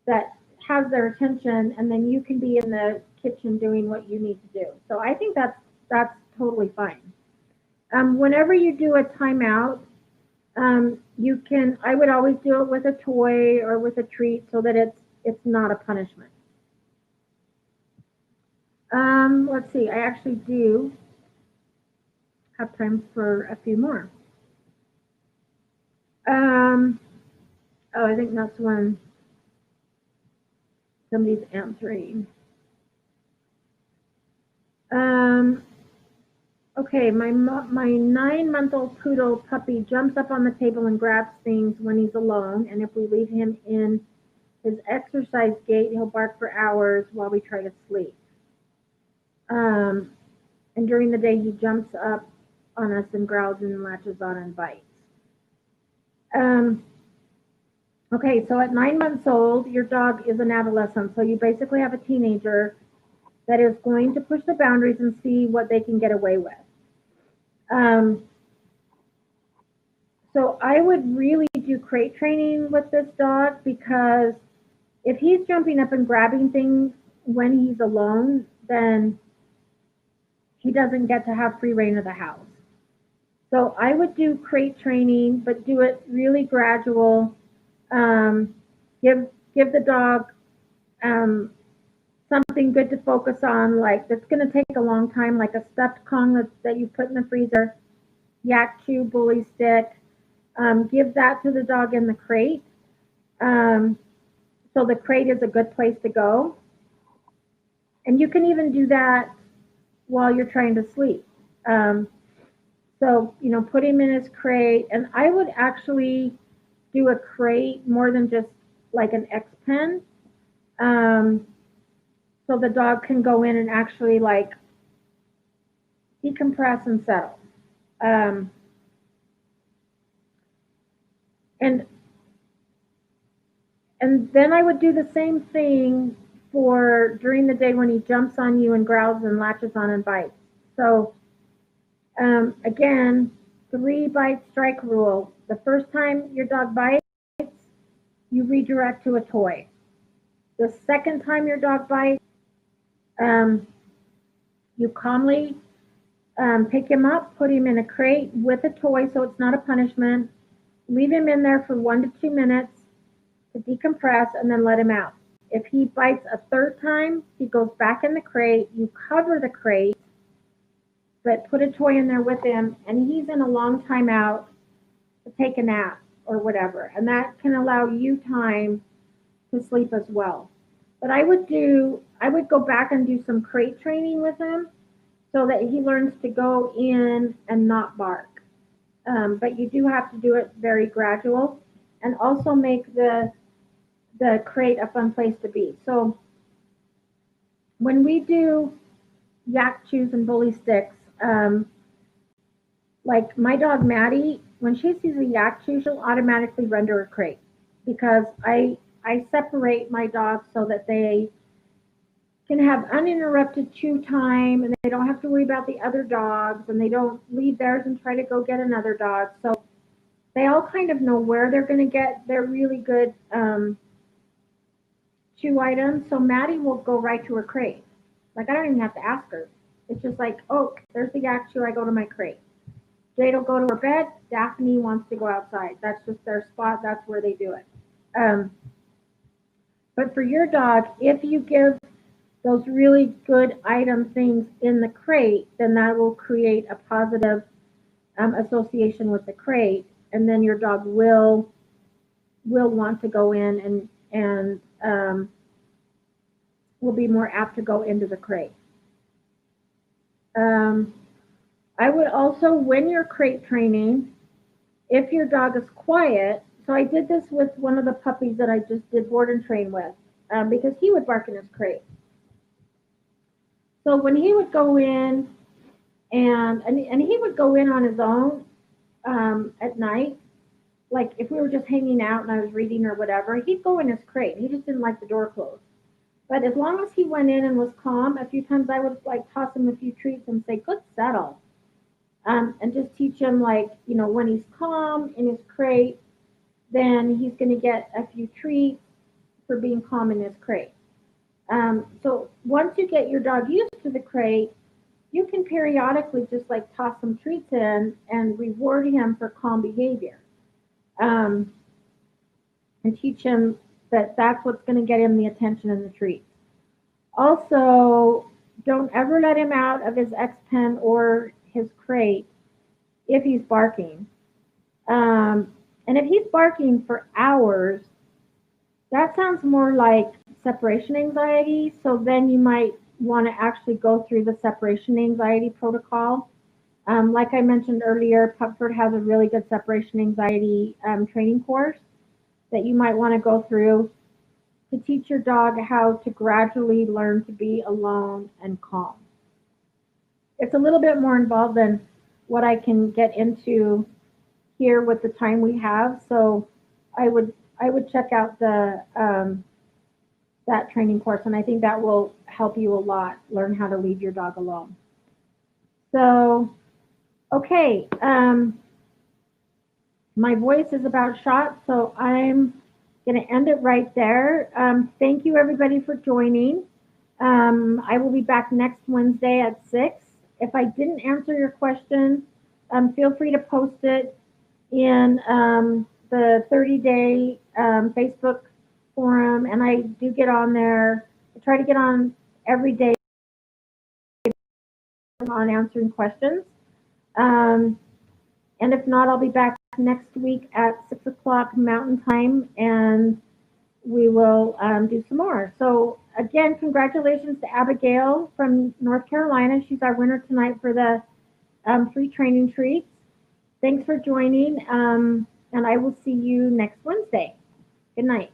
that has their attention, and then you can be in the kitchen doing what you need to do. So I think that's totally fine. Whenever you do a timeout, you can. I would always do it with a toy or with a treat so that it's not a punishment. Let's see. I actually do have time for a few more. Oh, I think that's when somebody's answering. Okay, my 9-month-old poodle puppy jumps up on the table and grabs things when he's alone, and if we leave him in his exercise gait, he'll bark for hours while we try to sleep. And during the day, he jumps up on us and growls and latches on and bites. Okay, so at 9 months old, your dog is an adolescent, so you basically have a teenager that is going to push the boundaries and see what they can get away with. So I would really do crate training with this dog because if he's jumping up and grabbing things when he's alone, then he doesn't get to have free reign of the house. So I would do crate training, but do it really gradual. Give the dog something good to focus on, like that's going to take a long time, like a stuffed Kong that you put in the freezer, yak chew, bully stick. Give that to the dog in the crate. So the crate is a good place to go. And you can even do that while you're trying to sleep. So, put him in his crate. And I would actually do a crate more than just like an X pen. So the dog can go in and actually like decompress and settle. And then I would do the same thing for during the day when he jumps on you and growls and latches on and bites. So again, 3-bite strike rule. The first time your dog bites, you redirect to a toy. The second time your dog bites, you calmly pick him up, put him in a crate with a toy so it's not a punishment. Leave him in there for 1 to 2 minutes to decompress and then let him out. If he bites a third time, he goes back in the crate. You cover the crate, but put a toy in there with him, and he's in a long time out to take a nap or whatever. And that can allow you time to sleep as well. But I would go back and do some crate training with him so that he learns to go in and not bark. But you do have to do it very gradual, and also make the crate a fun place to be. So when we do yak chews and bully sticks, like my dog Maddie, when she sees a yak chew, she'll automatically run to her crate because I separate my dogs so that they can have uninterrupted chew time and they don't have to worry about the other dogs and they don't leave theirs and try to go get another dog. So they all kind of know where they're going to get their really good chew items. So Maddie will go right to her crate. Like I don't even have to ask her. It's just like, oh, there's the yak chew. I go to my crate. Jade will go to her bed. Daphne wants to go outside. That's just their spot. That's where they do it. Um, but for your dog, if you give those really good item things in the crate, then that will create a positive association with the crate, and then your dog will want to go in and will be more apt to go into the crate. I would also, when you're crate training, if your dog is quiet, so I did this with one of the puppies that I just did board and train with, because he would bark in his crate. So when he would go in and he would go in on his own at night, like if we were just hanging out and I was reading or whatever, he'd go in his crate. He just didn't like the door closed. But as long as he went in and was calm, a few times I would like toss him a few treats and say, "Good settle," and just teach him like when he's calm in his crate, then he's going to get a few treats for being calm in his crate. So once you get your dog used to the crate, you can periodically just like toss some treats in and reward him for calm behavior, um, and teach him that that's what's going to get him the attention and the treats. Also, don't ever let him out of his X pen or his crate if he's barking. And if he's barking for hours, that sounds more like separation anxiety. So then you might want to actually go through the separation anxiety protocol. Like I mentioned earlier, Flirt has a really good separation anxiety training course that you might want to go through to teach your dog how to gradually learn to be alone and calm. It's a little bit more involved than what I can get into here with the time we have. So I would check out the that training course, and I think that will help you a lot learn how to leave your dog alone. So, okay, my voice is about shot, so I'm going to end it right there. Thank you everybody for joining. I will be back next Wednesday at 6. If I didn't answer your question, feel free to post it in the 30-day Facebook forum, and I do get on there. I try to get on every day on answering questions. And if not, I'll be back next week at 6 o'clock Mountain Time, and we will do some more. So again, congratulations to Abigail from North Carolina. She's our winner tonight for the free training treats. Thanks for joining, and I will see you next Wednesday. Good night.